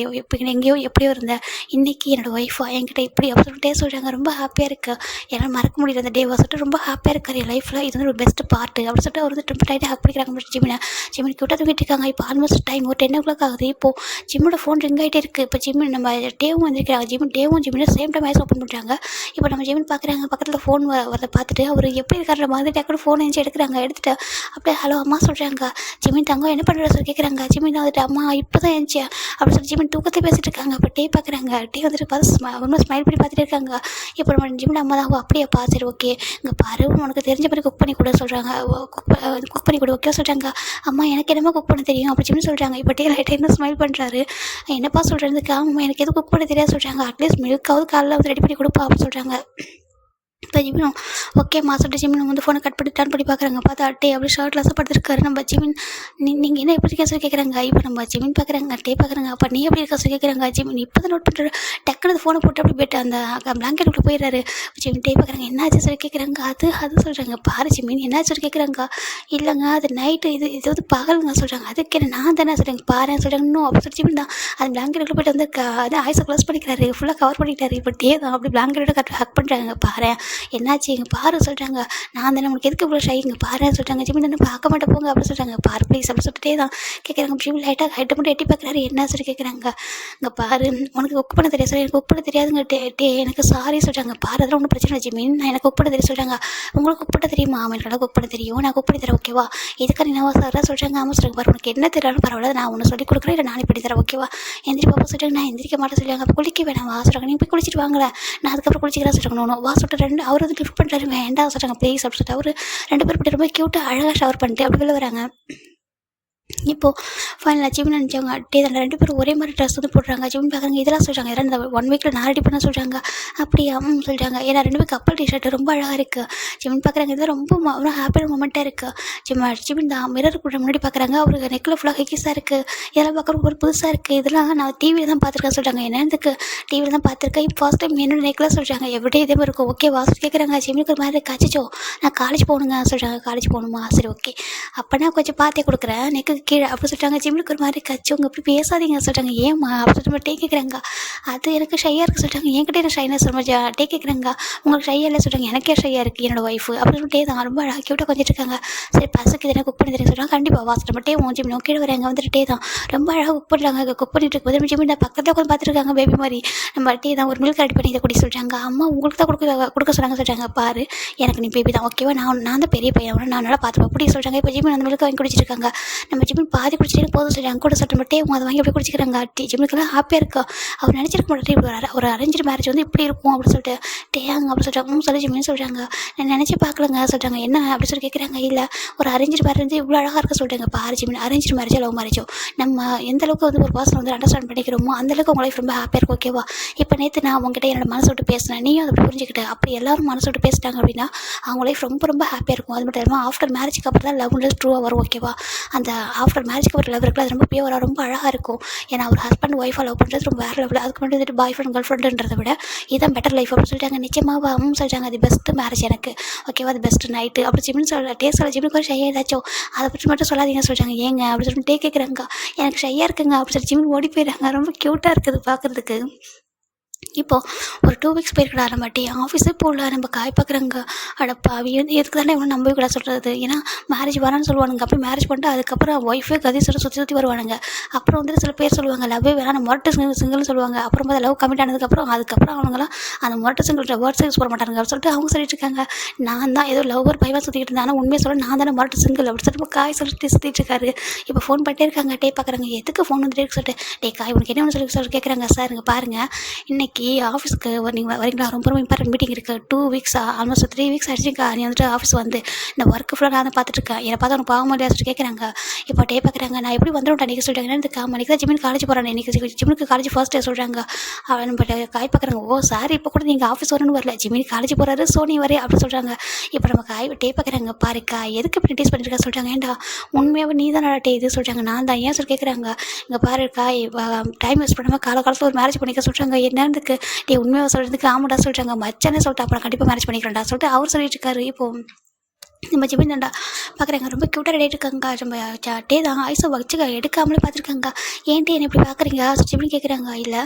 எங்கேயோ எப்படியோ இருந்த, இன்றைக்கி என்னோடய ஒய்ஃபாக என்கிட்ட இப்படி அப்படி சொல்லிட்டே சொல்கிறாங்க. ரொம்ப ஹாப்பியாக இருக்கு, என்னால் மறக்க முடியல அந்த டேவை சொல்லிட்டு ரொம்ப ஹாப்பியாக இருக்கார் என் லைஃப்பில், இது வந்து ஒரு பெஸ்ட் பார்ட்டு அப்படின்னு சொல்லிட்டு அவர் வந்து ரொம்ப டைட்டாக ஹக் பண்ணிக்கிறாங்க. ஜிம்மின் கிட்ட தூங்கிட்டு இருக்காங்க. இப்போ ஆல்மோஸ்ட் டைம் ஒரு 10 o'clock ஆகுது. இப்போது ஜிம்மோட ஃபோன் ரிங் ஆகிட்டே இருக்குது. இப்போ ஜிம்மின் நம்ம டேவும் வந்திருக்கிறாங்க. ஜிம்மின் சேம் டைம் ஐஸ் ஓப்பன் பண்ணுறாங்க. இப்போ நம்ம ஜிம்மின் பார்க்குறாங்க, பக்கத்தில் ஃபோன் வரதை பார்த்துட்டு அவர் எப்படி இருக்கார மாதிரி டக்குனு ஃபோன் எழுந்து எடுத்துகிட்டு அப்படியே ஹலோ அம்மா சொல்கிறாங்க. ஜிம்மின் தங்கம் என்ன பண்ணுற சொல்லி கேட்குறாங்க. ஜிம்மின் வந்துட்டு அம்மா இப்போ தான் எழுந்துச்சு அப்படின்னு சொல்லி ஜிம்மின் தூக்கத்தை பேசிகிட்டு இருக்காங்க. இப்போ டே பார்க்குறாங்க. டே வந்துட்டு பார்த்து ரொம்ப ஸ்மைல் பண்ணி பார்த்துட்டு இருக்காங்க. இப்போ நம்ம ஜிம்மின் அம்மா தான் அப்படியேப்பா சரி ஓகே இங்கே பாரு உனக்கு தெரிஞ்ச மாதிரி குக் பண்ணி கூட சொல்கிறாங்க, குக் பண்ணி கூட ஓகே சொல்கிறாங்க. அம்மா எனக்கு என்னமா குக் பண்ண தெரியும் அப்படி ஜிம்மின் சொல்கிறாங்க. இப்போ டே லைட்டாக என்ன ஸ்மைல் பண்ணுறாரு. என்னப்பா சொல்கிறதுக்கு ஆமாம் எனக்கு எதுவும் குக் பண்ண தெரியாது சொல்கிறாங்க. அட்லீஸ்ட் மில்காவது காலையில் வந்து ரெடி பண்ணி கொடுப்பா அப்படின்னு சொல்கிறாங்க. இப்போ ஜிம்மினும் ஓகேம்மா சொல்லிட்டு ஜிம்மின் வந்து ஃபோனை கட் பண்ணி டர்ன் பண்ணி பார்க்குறாங்க. பார்த்தா டே அப்படி ஷர்ட்லெஸ்ஸாக படுத்துருக்காரு. நம்ம ஜிம்மின் நீங்கள் என்ன எப்படி இருக்கா சொல்லி கேட்குறாங்க. இப்போ நம்ம ஜிம்மின் பார்க்குறாங்க, டே பார்க்குறாங்க. அப்போ நீ எப்படி இருக்கா சொல்லி கேட்குறாங்க. ஜிம்மின் இப்போ தான் நோட் பண்ணுறாரு. டக்குனு ஃபோனை போட்டு அப்படி போய்ட்டு அந்த பிளாங்கெட்டுக்குள்ளே போயிடுறாரு. ஜிம்மின் டே பார்க்குறாங்க, என்னாச்சு சொல்லி கேட்குறாங்க. அது சொல்கிறாங்க. பாரு ஜிம்மின் என்னாச்சு சொல்லி கேட்குறாங்க. இல்லைங்க அது நைட்டு இது வந்து பகலுங்க சொல்கிறாங்க. அதுக்கு என்ன நான் தானே சொல்கிறாங்க. பாரு சொல்கிறாங்க இன்னும் அப்படி சொல்லி ஜிம்மின் தான் அந்த பிளாங்கெட்டுக்குள்ளே போய்ட்டு வந்து அது ஆய்ஸை க்ளோஸ் பண்ணிக்கிறாரு, ஃபுல்லாக கவர் பண்ணிக்கிறாரு. இப்போ டே தான் அப்படி பிளாங்கெட்டோட ஹக் பண்ணுறாங்க. பாரு என்னாச்சு இங்கே பாரு சொல்கிறாங்க. நான் தானே உனக்கு எதுக்கு இவ்வளோ ஷை இங்கே பாரு சொல்கிறாங்க. ஜிம்மின் தானே பார்க்க மாட்டேன் போங்க அப்படின்னு சொல்கிறாங்க. பாரு ப்ளீஸ் அப்படி சொல்லிட்டே தான் கேட்குறாங்க. ஜிம்மின் லைட்டாக ஹைட்டை மட்டும் எட்டி பார்க்குறாரு. என்ன சொல்லி கேட்குறாங்க. இங்கே பாரு உனக்கு குக் பண்ண தெரியாது சொல்லி எனக்கு குக் பண்ண தெரியாதுங்க டே எனக்கு சாரி சொல்கிறாங்க. பாரு அதெல்லாம் ஒன்றும் பிரச்சனை இல்லை ஜிம்மின், நான் எனக்கு குக் பண்ண தெரியும் சொல்கிறாங்க. உங்களுக்கு குக் பண்ண தெரியுமா. ஆமாம் எனக்கு நல்லா குக் பண்ண தெரியும், நான் குக் பண்ணி தரேன் ஓகேவா. இதுக்காக என்ன சாரா சொல்கிறாங்க. ஆமாம் சொல்கிறாங்க. பாரு உனக்கு என்ன தெரியாலும் பரவாயில்ல, நான் ஒன்று சொல்லி கொடுக்குறேன், இல்லை நானே பண்ணி தரேன் ஓகேவா. எந்திரி பாப்பா சொல்கிறாங்க. நான் எந்திரிக்க மாட்டேன் சொல்லுவாங்க. அப்போ குளிக்க வேணாம் வா சொல்கிறாங்க. நீங்கள் போய் குளிச்சிட்டு வாங்கலை, நான் அதுக்கப்புறம் குளிச்சிக்கிறேன் சொல்கிறாங்க. வா சொல்லிட்டு அவர் வந்து கிஃப்ட் பண்ணுறாரு. வேண்டாம் சொல்கிறாங்க ப்ளீஸ் அப்படி சொல்லிட்டு அவர் 2 பேர் ரொம்ப க்யூட்டாக அழகாக ஷவர் பண்ணிட்டு அப்படி வெளில வராங்க. இப்போது ஃபைனல் ஜிம்னு நினச்சவங்க டே தான் 2 பேரும் ஒரே மாதிரி ட்ரெஸ் வந்து போடுறாங்க. ஜிம்னு பார்க்குறாங்க இதெல்லாம் சொல்கிறாங்க. இதெல்லாம் இந்த 1 வீக்கில் நான் ரெடி பண்ண சொல்கிறாங்க. அப்படியா சொல்கிறாங்க. ஏன்னா 2 பேரும் கப்பல் டிஷர்ட் ரொம்ப அழகாக இருக்குது. ஜிம்னு பார்க்குறாங்க இதெல்லாம் ரொம்ப ஹாப்பியான மூமெண்ட்டாக இருக்குது. ஜிம்மின் தான் மிரர் கூட முன்னாடி பார்க்குறாங்க. அவருக்கு நெக்கில் ஃபுல்லாக ஹெக்கிஸாக இருக்குது. இதெல்லாம் பார்க்குறப்ப ஒரு புதுசாக இருக்குது. இதெல்லாம் நான் டிவியில் தான் பார்த்துருக்கேன் சொல்கிறாங்க. என்னதுக்கு டிவியில் தான் பார்த்துருக்கேன். இப்போ ஃபர்ஸ்ட் டைம் என்னோட நெக்கில் சொல்கிறாங்க. எவ்ரிடே இதே மாதிரி இருக்கும். ஓகே வாசல் கேட்குறாங்க. ஜிம்முக்கு ஒரு மாதிரி கச்சிச்சோ நான் காலேஜ் போகணுங்க சொல்கிறாங்க. காலேஜ் போகணுமா சரி ஓகே அப்போனா கொஞ்சம் பார்த்தே கொடுக்குறேன் நெக்கு கீழே அப்படி சொல்லிட்டாங்க. ஜிம்முக்கு ஒரு மாதிரி கச்சவங்க அப்படி பேசாதீங்க சொல்கிறாங்க. ஏம்மா அப்படி சொல்லிட்டு டே கேட்குறாங்க. அது எனக்கு ஷையாக இருக்குது சொல்லிட்டாங்க. என்கிட்ட எனக்கு ஷைனஸ் ரொம்ப டே கேட்குறாங்க. உங்களுக்கு ஷையாக இல்லை சொல்கிறாங்க. எனக்கே ஷையாக இருக்குது என்னோட ஒய்ஃபு அப்படி சொல்லிட்டு தான் ரொம்ப அழகாக க்யூட்டாக கொஞ்சிட்டு இருக்காங்க. சரி பசக்கு இதனை குக் பண்ணி தரேன் சொல்கிறாங்க. கண்டிப்பாக வாசல் மட்டும் உன் ஜிம் கீழே வராங்க வந்துட்டு டே தான் ரொம்ப அழகாக குக் பண்ணுறாங்க. குக் பண்ணிட்டு இருக்கும்போது ஜிம் பக்கத்தில் உட்காந்து பார்த்துருக்காங்க பேபி மாதிரி. நம்ம டே தான் ஒரு மில்க் ரெடி பண்ணி இதை குடி சொல்கிறாங்க. அம்மா உங்களுக்கு தான் கொடுக்க சொல்கிறாங்க பாரு எனக்கு நீ பேபி தான் ஓகேவா நான் தான் பெரிய பையன் நான் நல்லா பார்த்துப்பேன் அப்படி சொல்கிறாங்க. இப்போ ஜிம் அந்த மில்க் வாங்கி குடிச்சிருக்காங்க. நம்ம ஜிம்மின் பாதி குடிச்சிட்டு போதும் சொல்கிறாங்க. கூட சொல்லிட்டு மட்டும் அவங்க அதை வாங்கி அப்படி குடிச்சிக்கிறாங்க. ஜிம்முக்கெல்லாம் ஹாப்பியாக இருக்கா. அவர் நினச்சிருக்க மாட்டேன் இப்படி ஒரு அரேஞ்ச் மேரேஜ் வந்து இப்படி இருக்கும் அப்படின்னு சொல்லிட்டு டேயாங்க அப்படி சொல்கிறாங்க. சொல்லி ஜிம்மின்னு சொல்கிறாங்க. நான் நினச்சி பார்க்கலங்க சொல்கிறாங்க. என்ன அப்படி சொல்லி கேட்குறாங்க. இல்லை ஒரு அரேஞ்ச் மேரேஜ் வந்து இவ்வளோ அழகாக இருக்க சொல்கிறாங்க. பாரு ஜிம்மின் அரேஞ்ச் மேரேஜோ லவ் மேரேஜோ நம்ம எந்த அளவுக்கு வந்து ஒரு பர்சன் வந்து அண்டர்ஸ்டாண்ட் பண்ணிக்கிறோமோ அந்தளவுக்கு உங்க லைஃப் ரொம்ப ஹாப்பியாக இருக்கும் ஓகேவா. இப்போ நேற்று நான் உங்ககிட்ட என்னோட மனசு விட்டு பேசினேன். நீயும் அதை புரிஞ்சுக்கிட்டேன். அப்படி எல்லாரும் மனசு விட்டு பேசிட்டாங்க அப்படின்னா அவங்க லைஃப் ரொம்ப ஹாப்பியாக இருக்கும். அது மட்டும் இல்லாமல் ஆஃப்டர் மேரேஜுக்கு அப்புறம் தான் லவ்ன்றது ட்ரூவாக வரும் ஓகேவா. அந்த ஆஃப்டர் மேரேஜுக்கு ஒரு லவ் இருக்குல்ல அது ரொம்ப பியூராக ரொம்ப அழகாக இருக்கும். ஏன்னா ஒரு ஹஸ்பண்ட் ஒய்ஃபாக லவ் பண்ணுறது ரொம்ப வேறு லெவலில் அதுக்கு மட்டும் வந்துட்டு பாய் ஃப்ரெண்ட் கேர்ள் ஃப்ரெண்டுன்றதை விட இதான் பெட்டர் லைஃப் அப்படின்னு சொல்லிட்டாங்க. நிச்சயமாக சொல்லிட்டாங்க. அது பெஸ்ட்டு மேரேஜ் எனக்கு ஓகேவா. அது பெஸ்ட்டு நைட்டு அப்படி ஜிம்னு சொல்ல டேஸ்ட் ஜிம்முக்கு ஒரு ஷையாக ஏதாச்சும் அதை பற்றி மட்டும் சொல்லாதீங்க சொல்லிட்டாங்க. ஏங்க அப்படி சொல்லிட்டு டே கேட்குறாங்க. எனக்கு ஷையாக இருக்குங்க அப்படி சொல்லி ஜிம்முக்கு ஓடி போயிடுறாங்க. ரொம்ப க்யூட்டாக இருக்குது பார்க்குறதுக்கு. இப்போது ஒரு 2 வீக்ஸ் போயிருக்கடா நம்ம டே ஆஃபீஸே போகல நம்ம காய் பார்க்குறாங்க. அடப்பாவி எதுக்கு தானே இவனை நம்பவே கூட சொல்கிறது. ஏன்னா மேரேஜ் வரான்னு சொல்லுவானுங்க. அப்படி மேரேஜ் பண்ணிட்டு அதுக்கப்புறம் ஒய்ஃபே கதி சுற்றி வருவானுங்க. அப்புறம் வந்துட்டு சில பேர் சொல்லுவாங்க லவ்வே வேணாம் மொரட்டு சிங்கிள்னு சொல்லுவாங்க. அப்புறம் லவ் கமிட் ஆனதுக்கப்புறம் அவங்களாம் அந்த மொரட்டு சிங்கிள் வேர்ட்ஸ் யூஸ் பண்ண மாட்டாங்க அப்படின்னு சொல்லிட்டு அவங்க சொல்லிட்டு இருக்காங்க. நான் தான் ஏதோ லவ்வர் பைவாக சுற்றிக்கிட்டு இருந்தேன். ஆனால் உண்மையை சொல்ல நான் தானே மொரட்டு சிங்கிள் அப்படி சொல்லிட்டு காய் சொல்லிட்டு சுற்றிட்டு இருக்காரு. இப்போ ஃபோன் பண்ணிட்டே இருக்காங்க. டே பார்க்குறாங்க. எதுக்கு ஃபோன் வந்துட்டே இருக்கு சொல்லிட்டு டே காய் உனக்கு என்ன சொல்லி கேட்குறாங்க. சார் இங்கே பாருங்கள் இன்னைக்கு ஆஃபீஸ்க்கு நீங்கள் வரீங்களா ரொம்ப இம்பார்ட்டன்ட் மீட்டிங் இருக்குது. 2 வீக்ஸா ஆல்மோஸ்ட் 3 வீக்ஸ் ஆகிடுச்சுக்கா நீ வந்துட்டு ஆஃபீஸ் வந்து இந்த ஒர்க்கு ஃபுல்லாக நான் தான் பார்த்துட்ருக்கேன். என்னை பார்த்தா உனக்கு பாவம் இல்லையா சொல்லிட்டு கேட்குறாங்க. இப்போ டே பார்க்குறாங்க. நான் எப்படி வந்துடும் அன்றைக்கி சொல்லிட்டாங்க. இந்த அன்றைக்கி தான் ஜிம்மின் காலேஜ் போகிறேன். இன்றைக்கி ஜிம்முக்கு காலேஜ் ஃபர்ஸ்ட் டே சொல்கிறாங்க. அவன் பட் காய் பார்க்குறாங்க. ஓ சார் இப்போ கூட நீங்கள் ஆஃபீஸ் வரணும்னு வரல ஜிம்மின் காலேஜ் போகிறாரு ஸோ நீ வரே அப்படி சொல்கிறாங்க. இப்போ நம்ம காய் டே பார்க்குறாங்க. பாருக்கா எதுக்கு இப்படி டீஸ் பண்ணிருக்கா சொல்கிறாங்க. ஏன்டா உண்மையாகவே நீ தான் டே இது சொல்கிறாங்க. நான் தான் ஏன் சொல்லி கேட்குறாங்க. இங்கே பாரு காய் டைம் வேஸ்ட் பண்ணாமல் காலத்தில் ஒரு மேரேஜ் பண்ணிக்க சொல்கிறாங்க. என்னதுக்கு டே உண்மையாக சொல்கிறதுக்கு ஆமாடா சொல்கிறாங்க. மச்சானே சொல்லிட்டு அப்புறம் கண்டிப்பாக மேரேஜ் பண்ணிக்கிறேன்டா சொல்லிட்டு அவர் சொல்லிட்டு இருக்காரு. இப்போது நம்ம ஜிமின் தாண்டா பார்க்குறாங்க. ரொம்ப க்யூட்டாக ரெடி இருக்காங்க. நம்ம டே தான் ஐஸை வச்சுக்க எடுக்காமலே பார்த்துருக்காங்க. ஏன்ட்டு என்ன இப்படி பார்க்குறீங்க ஜிமின் கேட்குறாங்க. இல்லை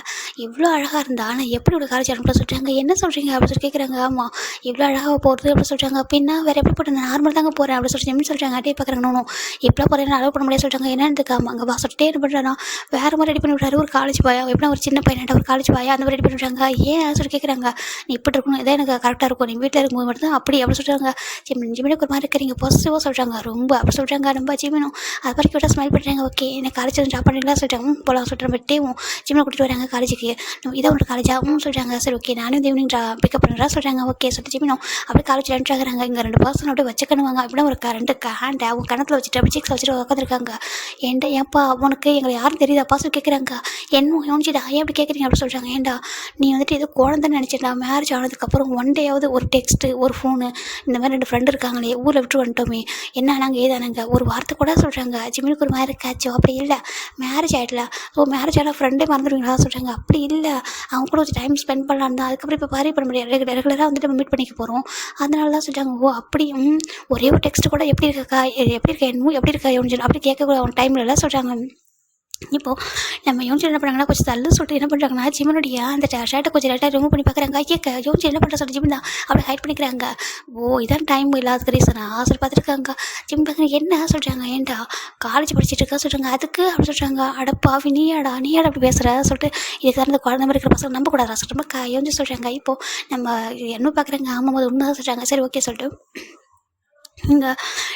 இவ்வளோ அழகாக இருந்தா ஆனால் எப்படி ஒரு காலேஜ் அனுப்ப சொல்கிறாங்க. என்ன சொல்கிறீங்க அப்படின்னு சொல்லி கேட்குறாங்க. ஆமாம் இவ்வளோ அழகாக போகிறது அப்படின்னு சொல்கிறாங்க. அப்படின்னா வேறு எப்படி போட்டு நார்மல் தாங்க போகிறேன் அப்படின்னு சொல்லி ஜிமின் சொல்கிறாங்க. டே பார்க்குறாங்க. நோ இப்போலாம் போகிறேன் அலோவ் பண்ண முடியாது சொல்கிறாங்க. என்னன்னு அங்கே வா சொல்லிட்டு என்ன பண்ணுறானா வேறு மாதிரி ரெடி பண்ணி விட்றாரு. ஒரு காலேஜ் பாயா எப்படின்னா ஒரு சின்ன பையனாட்ட ஒரு காலேஜ் பாயா அந்த மாதிரி ரெடி பண்ணி விட்றாங்க. ஏன் சொல்லி கேட்குறாங்க. நீ இப்படி இருக்கணும் இதான் எனக்கு கரெக்டாக இருக்கும். நீ வீட்டில் இருக்கும்போது மட்டும் தான் அப்படி சொல்கிறாங்க. ஜிமினுக்கு ஒரு மாதிரி இருக்கிறீங்க பாசிட்டிவாக சொல்கிறாங்க. ரொம்ப அப்படி சொல்கிறாங்க. ரொம்ப ஜிமினும் அது மாதிரி கிட்ட ஸ்மைல் பண்ணுறாங்க. ஓகே எனக்கு காலேஜ் ட்ராப் பண்ணுறீங்களா சொல்லிட்டாங்க. போகலாம் சொல்லிட்டு நம்ம டேவும் ஜிம்மில் கூட்டிட்டு வராங்க காலேஜுக்கு. இதை ஒரு காலேஜாகவும் சொல்கிறாங்க. சரி ஓகே நானும் ஈவினிங் பிக்கப் பண்ணுறா சொல்கிறாங்க. ஓகே சொல்லிட்டு ஜிமினும் அப்படியே காலேஜில் என்ட்ரு ஆகிறாங்க. இங்கே 2 பர்சன் அப்படியே வச்சுக்கணுவாங்க. அப்படின்னா ஒரு ரெண்டு ஹேண்டை அவங்க கணத்தில் வச்சுட்டு அப்படி சிக்ஸ் வச்சுட்டு உட்காந்துருக்காங்க. ஏன்டா ஏன்ப்பா உனக்கு எங்களை யாரும் தெரியுதாப்பா சொல்லி கேட்குறாங்க. என்ன யோசிச்சுடா ஏன் அப்படி கேட்குறீங்க அப்படி சொல்கிறாங்க. ஏன்டா நீ வந்துட்டு ஏதோ குழந்தைன்னு நினச்சிட்டா மேரேஜ் ஆனதுக்கப்புறம் 1 டேயாவது ஒரு டெக்ஸ்ட்டு ஒரு ஃபோனு இந்த மாதிரி 2 ஃப்ரெண்டு இருக்காங்களே ஊரில் விட்டு வந்துட்டோமே என்ன ஆனாங்க ஏதானாங்க ஒரு வார்த்தை கூட சொல்கிறாங்க. ஜிமினுக்கு ஒரு மாதிரி இருக்காச்சு. அப்படி இல்லை மேரேஜ் ஆகிடல ஸோ மேரேஜ் ஆகிட ஃப்ரெண்டே மறந்துடுவீங்களா சொல்கிறாங்க. அப்படி இல்லை அவங்க கூட ஒரு டைம் ஸ்பெண்ட் பண்ணலாம் தான். அதுக்கப்புறம் இப்போ பாரி பண்ண முடியாது ரெகுலராக வந்துட்டு நம்ம மீட் பண்ணிக்க போகிறோம். அதனால தான் சொல்கிறாங்க. ஓ அப்படி ஒரே ஒரு டெக்ஸ்ட் கூட எப்படி இருக்கா என்னமோ எப்படி இருக்கா சொல்லி அப்படி கேட்கக்கூட அவங்க டைமில் எல்லாம் சொல்கிறாங்க. இப்போது நம்ம யோசிச்சு என்ன பண்ணுறாங்கன்னா கொஞ்சம் தள்ளு சொல்லிட்டு என்ன பண்ணுறாங்கன்னா ஜிமனுடைய அந்த ஷர்ட்டை கொஞ்சம் லைட்டாக ரிமூவ் பண்ணி பார்க்குறாங்க. யோசிச்சு என்ன பண்ணுற சொல்லி ஜிம் தான் அப்படி ஹைட் பண்ணிக்கிறாங்க. ஓ இதான் டைம் இல்லாத ரீசனா சொல்லி பார்த்துருக்காங்க. ஜிம் பார்க்குறாங்க. என்ன சொல்கிறாங்க. ஏன்டா காலேஜ் படிச்சுட்டு இருக்கா சொல்கிறாங்க. அதுக்கு அப்படி சொல்கிறாங்க. அடப்பாவி நீயாடா அப்படி பேசுகிற சொல்லிட்டு இதுக்கு அந்த குழந்தை மாதிரி இருக்கிற பசங்க நம்பக்கூடாதா சொல்லிட்டு யோசிச்சு சொல்கிறாங்க. இப்போது நம்ம என்ன பார்க்குறாங்க. ஆமாம் அது உண்மை தான் சொல்கிறாங்க. சரி ஓகே சொல்லிட்டு இங்கே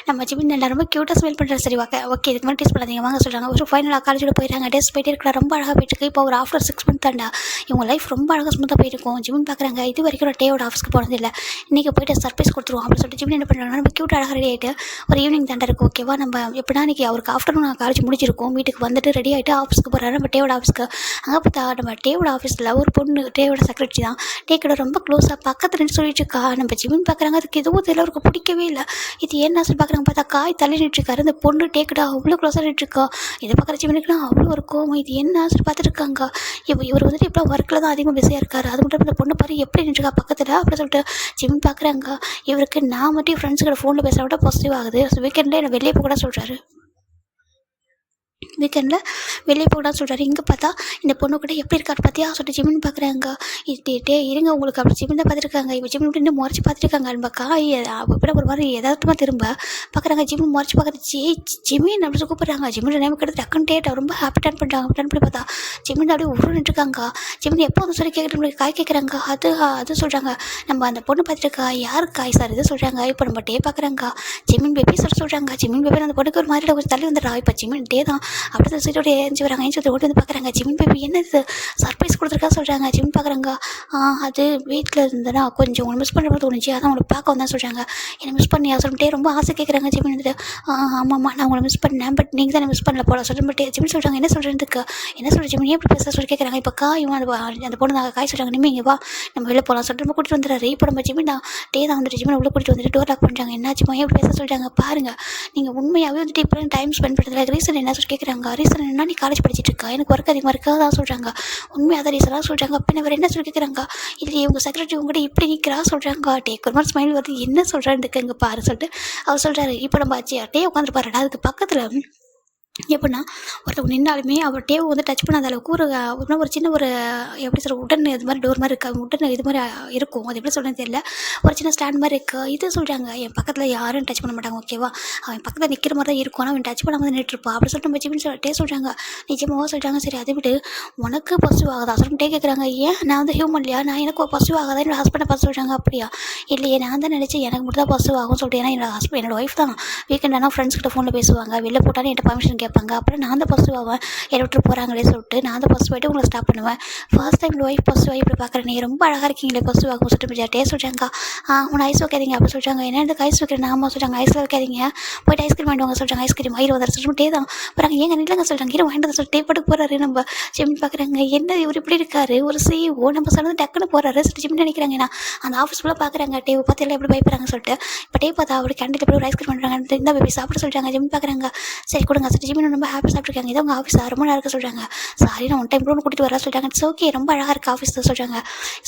நம்ம ஜிமின் நல்லா ரொம்ப க்யூட்டாக ஸ்மெல் பண்ணுறாரு. சரி ஓகே ஓகே இதுக்கு மேலே டேஸ்ட் பண்ணாதீங்க வாங்க சொல்கிறாங்க. ஒரு ஃபைனலாக காலேஜோட போயிடறாங்க. டேஸ்ட் போயிட்டே இருக்கலாம். ரொம்ப அழகாக போயிட்டுருக்கு. இப்போ ஒரு ஆஃப்டர் 6 மந்த் தாண்டா இவங்க லைஃப் ரொம்ப அழகாக ஸ்மூத்தாக போயிருக்கும். ஜிமின் பார்க்குறாங்க இது வரைக்கும் நான் டேவோட ஆஃபீஸ்க்கு போனதில்லை, இன்றைக்கி போய்ட்டு சர்ப்ரைஸ் கொடுத்துருவோம் அப்படின்னு சொல்லிட்டு ஜிமின் என்ன பண்ணுறாங்கன்னா நம்ம க்யூட் அழகாக ரெடி ஆகிட்டு ஒரு ஈவினிங் தாண்டா இருக்கும் ஓகேவா. நம்ம எப்படின்னா இன்றைக்கி அவருக்கு ஆஃப்டர்நூன் காலேஜ் முடிஞ்சிருக்கும். வீட்டுக்கு வந்துட்டு ரெடி ஆகிட்டு ஆஃபீஸ்க்கு போகிறாரு நம்ம டேவோட ஆஃபீஸ்க்கு. அங்கே பார்த்தா நம்ம டேவோட ஆஃபீஸில் ஒரு பொண்ணு டேவோட செக்ரட்டரி தான் டேக்கோட ரொம்ப க்ளோஸாக பக்கத்தில் சொல்லிட்டு இருக்கா. நம்ம ஜிமின் பார்க்குறாங்க அதுக்கு எதுவும் தெரியல, அவருக்கு பிடிக்கவே இல்லை. இது என்ன சொல்லி பார்க்குறாங்க பார்த்தா காய் தள்ளி நின்றுருக்காரு. அந்த பொண்ணு டேக்கடா அவ்வளோ க்ளோஸாக நின்றுருக்கா. இதை பார்க்குற ஜிமினுக்குலாம் அவ்வளோ ஒரு கோவம். இது என்ன சொல்லி பார்த்துருக்காங்க. இவர் வந்துட்டு இப்போ ஒர்க்கில் தான் அதிகமாக பிஸியாக இருக்காரு. அது மட்டும் இந்த பொண்ணு பாரு எப்படி நின்றுருக்கா பக்கத்தில் அப்படின்னு சொல்லிட்டு ஜிமின் பார்க்குறாங்க. இவருக்கு நான் மட்டும் ஃப்ரெண்ட்ஸுக்கிட்ட ஃபோனில் பேசுகிற விட பாசிட்டிவ் ஆகுது. வீக்கெண்டில் என்னை வெளியே போக கூட சொல்கிறாரு. வீக்கெண்டில் வெளியே போகலான்னு சொல்கிறாரு. இங்கே பார்த்தா இந்த பொண்ணு கூட எப்படி இருக்காரு பார்த்தியா சொல்லிட்டு ஜிமின் பார்க்குறாங்க. டே இருங்க உங்களுக்கு அப்படி ஜிமின் தான் பார்த்துருக்காங்க. இப்போ ஜிமின் இப்படி இன்னும் முறைச்சி பார்த்துருக்காங்க. நம்ம காய் அப்படி ஒரு மாதிரி எதார்த்தமாக திரும்ப பார்க்குறாங்க. ஜிமின் முறைச்சி பார்க்குறது ஜிமின் அப்படி கூப்பிட்றாங்க. ஜிமின் நேம் கிட்ட டக்குன்னு டேட் ரொம்ப ஹாப்பி டன் பண்ணுறாங்க. டன் பண்ணி பார்த்தா ஜிமின் அப்படியே உருண்டுருக்காங்க. ஜிமின் எப்போ வந்து சொல்லி கேட்குறது காய் கேட்குறாங்க. அது சொல்கிறாங்க நம்ம அந்த பொண்ணு பார்த்துருக்கா யார் காய் சார் இது சொல்கிறாங்க. இப்போ நம்ம டே பார்க்குறாங்க. ஜிமின் பேபி சொல்கிறாங்க. ஜிமின் பேபி அந்த பொண்ணுக்கு ஒரு மாதிரி கொஞ்சம் தள்ளி வந்துடுறா. இப்போ ஜிமின் டே தான் அப்படி சீட்டோட ஏஞ்சி வராங்க. ஏஞ்சி ஓடி வந்து பார்க்குறாங்க. ஜிமின் பேபி என்ன இது சர்ப்ரைஸ் கொடுத்துருக்கா சொல்கிறாங்க. ஜிமின் பார்க்குறாங்க. அது வீட்டில் இருந்தேன்னா கொஞ்சம் உங்களை மிஸ் பண்ணுற மாதிரி தோணுச்சு, அதான் உங்களை பார்க்க வந்தேன் சொல்கிறாங்க. என்னை மிஸ் பண்ணியா சொல்லிட்டு ரொம்ப ஆசை கேட்குறாங்க. ஜிமின் வந்துட்டு ஆமாம்மா நான் உங்களை மிஸ் பண்ணேன், பட் நீங்கள் தான் மிஸ் பண்ணல போல சொல்லிட்டு ஜிமின் சொல்கிறாங்க. என்ன சொல்கிறதுக்கு என்ன சொல்கிற ஜிமின் எப்படி பேச சொல்லி கேட்குறாங்க. இப்போ காயும் அந்த பொண்ணு தான் காய் சொல்கிறாங்க. இனிமேல் இங்கே வா நம்ம வெளில போகலாம் சொல்லிட்டு நம்ம கூட்டிட்டு வந்துடுறாரு. இப்போ நம்ம ஜிமின் தான் டே தான் வந்துட்டு ஜிமின் உள்ள கூட்டிட்டு வந்துட்டு டோர் லாக் பண்ணுறாங்க. என்னாச்சுமா எப்படி பேச சொல்கிறாங்க பாருங்கள். நீங்கள் உண்மையாகவே வந்துட்டு இப்போ டைம் ஸ்பெண்ட் பண்ணுறதுல ரீசன் என்ன சொல்லி கேட்குறாங்க. ரீசன் என்ன நீ காலேஜ் படிச்சுட்டு இருக்கா, எனக்கு ஒர்க் அதிகமாக இருக்காதான் சொல்கிறாங்க. உண்மையாக அதை ரீசனாக சொல்கிறாங்க. அப்போ வேறு என்ன சொல்லி கேட்குறாங்க. இல்லை இவங்க செக்ரட்டரி உங்கள்கிட்ட இப்படி நிற்கிறா சொல்கிறாங்க. டேக் ஒரு மாதிரி ஸ்மைல் வருது. என்ன சொல்கிறான்னு இங்கே பாரு சொல்லிட்டு அவர் சொல்கிறாரு. இப்போ நம்ம ஆச்சு டே உட்காந்துருப்பாருடா அதுக்கு பக்கத்தில் எப்படின்னா ஒருத்தவங்க நின்னாலுமே அவர் டேவை வந்து டச் பண்ணாத அளவுக்கு ஒரு சின்ன ஒரு எப்படி சொல்கிற உடன் இது மாதிரி டோர் மாதிரி இருக்குது. உடன் இது மாதிரி இருக்கும். அது எப்படி சொல்கிறது தெரியல. ஒரு சின்ன ஸ்டாண்ட் மாதிரி இருக்குது. இது சொல்கிறாங்க என் பக்கத்தில் யாரும் டச் பண்ண மாட்டாங்க ஓகேவா. அவன் பக்கத்தில் நிற்கிற மாதிரி தான் இருக்கும். ஆனால் அவன் டச் பண்ணாமல் தான் நின்றுருப்பான் அப்படி சொல்லிட்டு நம்ம ஜிமின் டே சொல்கிறாங்க. நிஜமாக சொல்கிறாங்க. சரி அதை விட்டு உனக்கு பாசிட்டிவ் ஆகுதா சொல்லிட்டு டே கேட்குறாங்க. ஏன் நான் வந்து ஹியூமன் இல்லையா, நான் எனக்கு பாசிட்டிவ் ஆகாதா என்னோட ஹஸ்பண்டை பார்த்து சொல்கிறாங்க. அப்படியா இல்லையே நான் தான் நினச்சி எனக்கு மட்டும் தான் பாசிட்டிவ் ஆகும் சொல்லிட்டு. ஏன்னா என்னோட ஒய்ஃப் தான் வீக்கெண்ட் ஆனால் ஃப்ரெண்ட்ஸ் கிட்ட ஃபோனில் பேசுவாங்க, வெளில போட்டாலும் என்கிட்ட பர்மிஷன் கேட்பாங்க. அப்புறம் நான் தான் பாசிட்டிவ் ஆவேன், என்னை விட்டு போகிறாங்களே சொல்லிட்டு நான் தான் பாசிட்டிவ் ஆகிட்டு உங்களை ஸ்டாப் பண்ணுவேன். ஃபர்ஸ்ட் டைம் ஒய்ஃப் பாசிட்டிவ் ஆகி இப்படி பார்க்குறேன், நீங்கள் ரொம்ப அழகாக இருக்கீங்களே பாசிட்டிவ் ஆகும் சொல்லிட்டு டே சொல்கிறாங்க. உன்னை ஐஸ் வைக்காதீங்க அப்படி சொல்கிறாங்க. என்ன இந்த ஐஸ் வைக்கிறேன் ஆமாம் சொல்கிறாங்க. ஐஸில் வைக்காதீங்க போய்ட்டு ஐஸ்கிரீம் வாங்கிட்டு சொல்கிறாங்க. ஐஸ்கிரீம் ஐயர் வந்து சொல்லிட்டு டே தான் போகிறாங்க. ஏங்க இல்லைங்க சொல்கிறாங்க. ஹீரோ வாங்கிட்டு சொல்லிட்டு டே பட்டுக்கு போகிறாரு. நம்ம ஜிமின் பார்க்குறாங்க. என்ன இவர் இப்படி இருக்காரு, ஒரு CEO நம்ம சொன்னது டக்குன்னு போகிறாரு சொல்லிட்டு ஜிமின் நினைக்கிறாங்க. ஏன்னா அந்த ஆஃபீஸ் ஃபுல்லாக பார்க்குறாங்க. டே பார்த்து எல்லாம் எப்படி பயப்படுறாங்க சொல்லிட்டு இப்போ டே பார்த்தா அவர் கேண்டில் எப்படி ஒரு ஐஸ்கிரீம் பண்ணுறாங்க. இந்த பேபி சாப்பிட சொல்கிறாங்க. ஜிமின் பார்க்குறாங்க. சரி கொடுங்க சொல்லிட்டு ஜிமின் ரொம்ப ஹாப்பி சாப்பிட்ருக்காங்க. இதை உங்கள் ஆஃபீஸ் ரொம்ப நல்லா இருக்க சொல்கிறாங்க. சாரி நான் ஒன் டைம் கூட கூட்டிகிட்டு வர சொல்லிட்டாங்க. இட்ஸ் ஓகே ரொம்ப அழகாக இருக்குது ஆஃபீஸ் தான் சொல்கிறாங்க.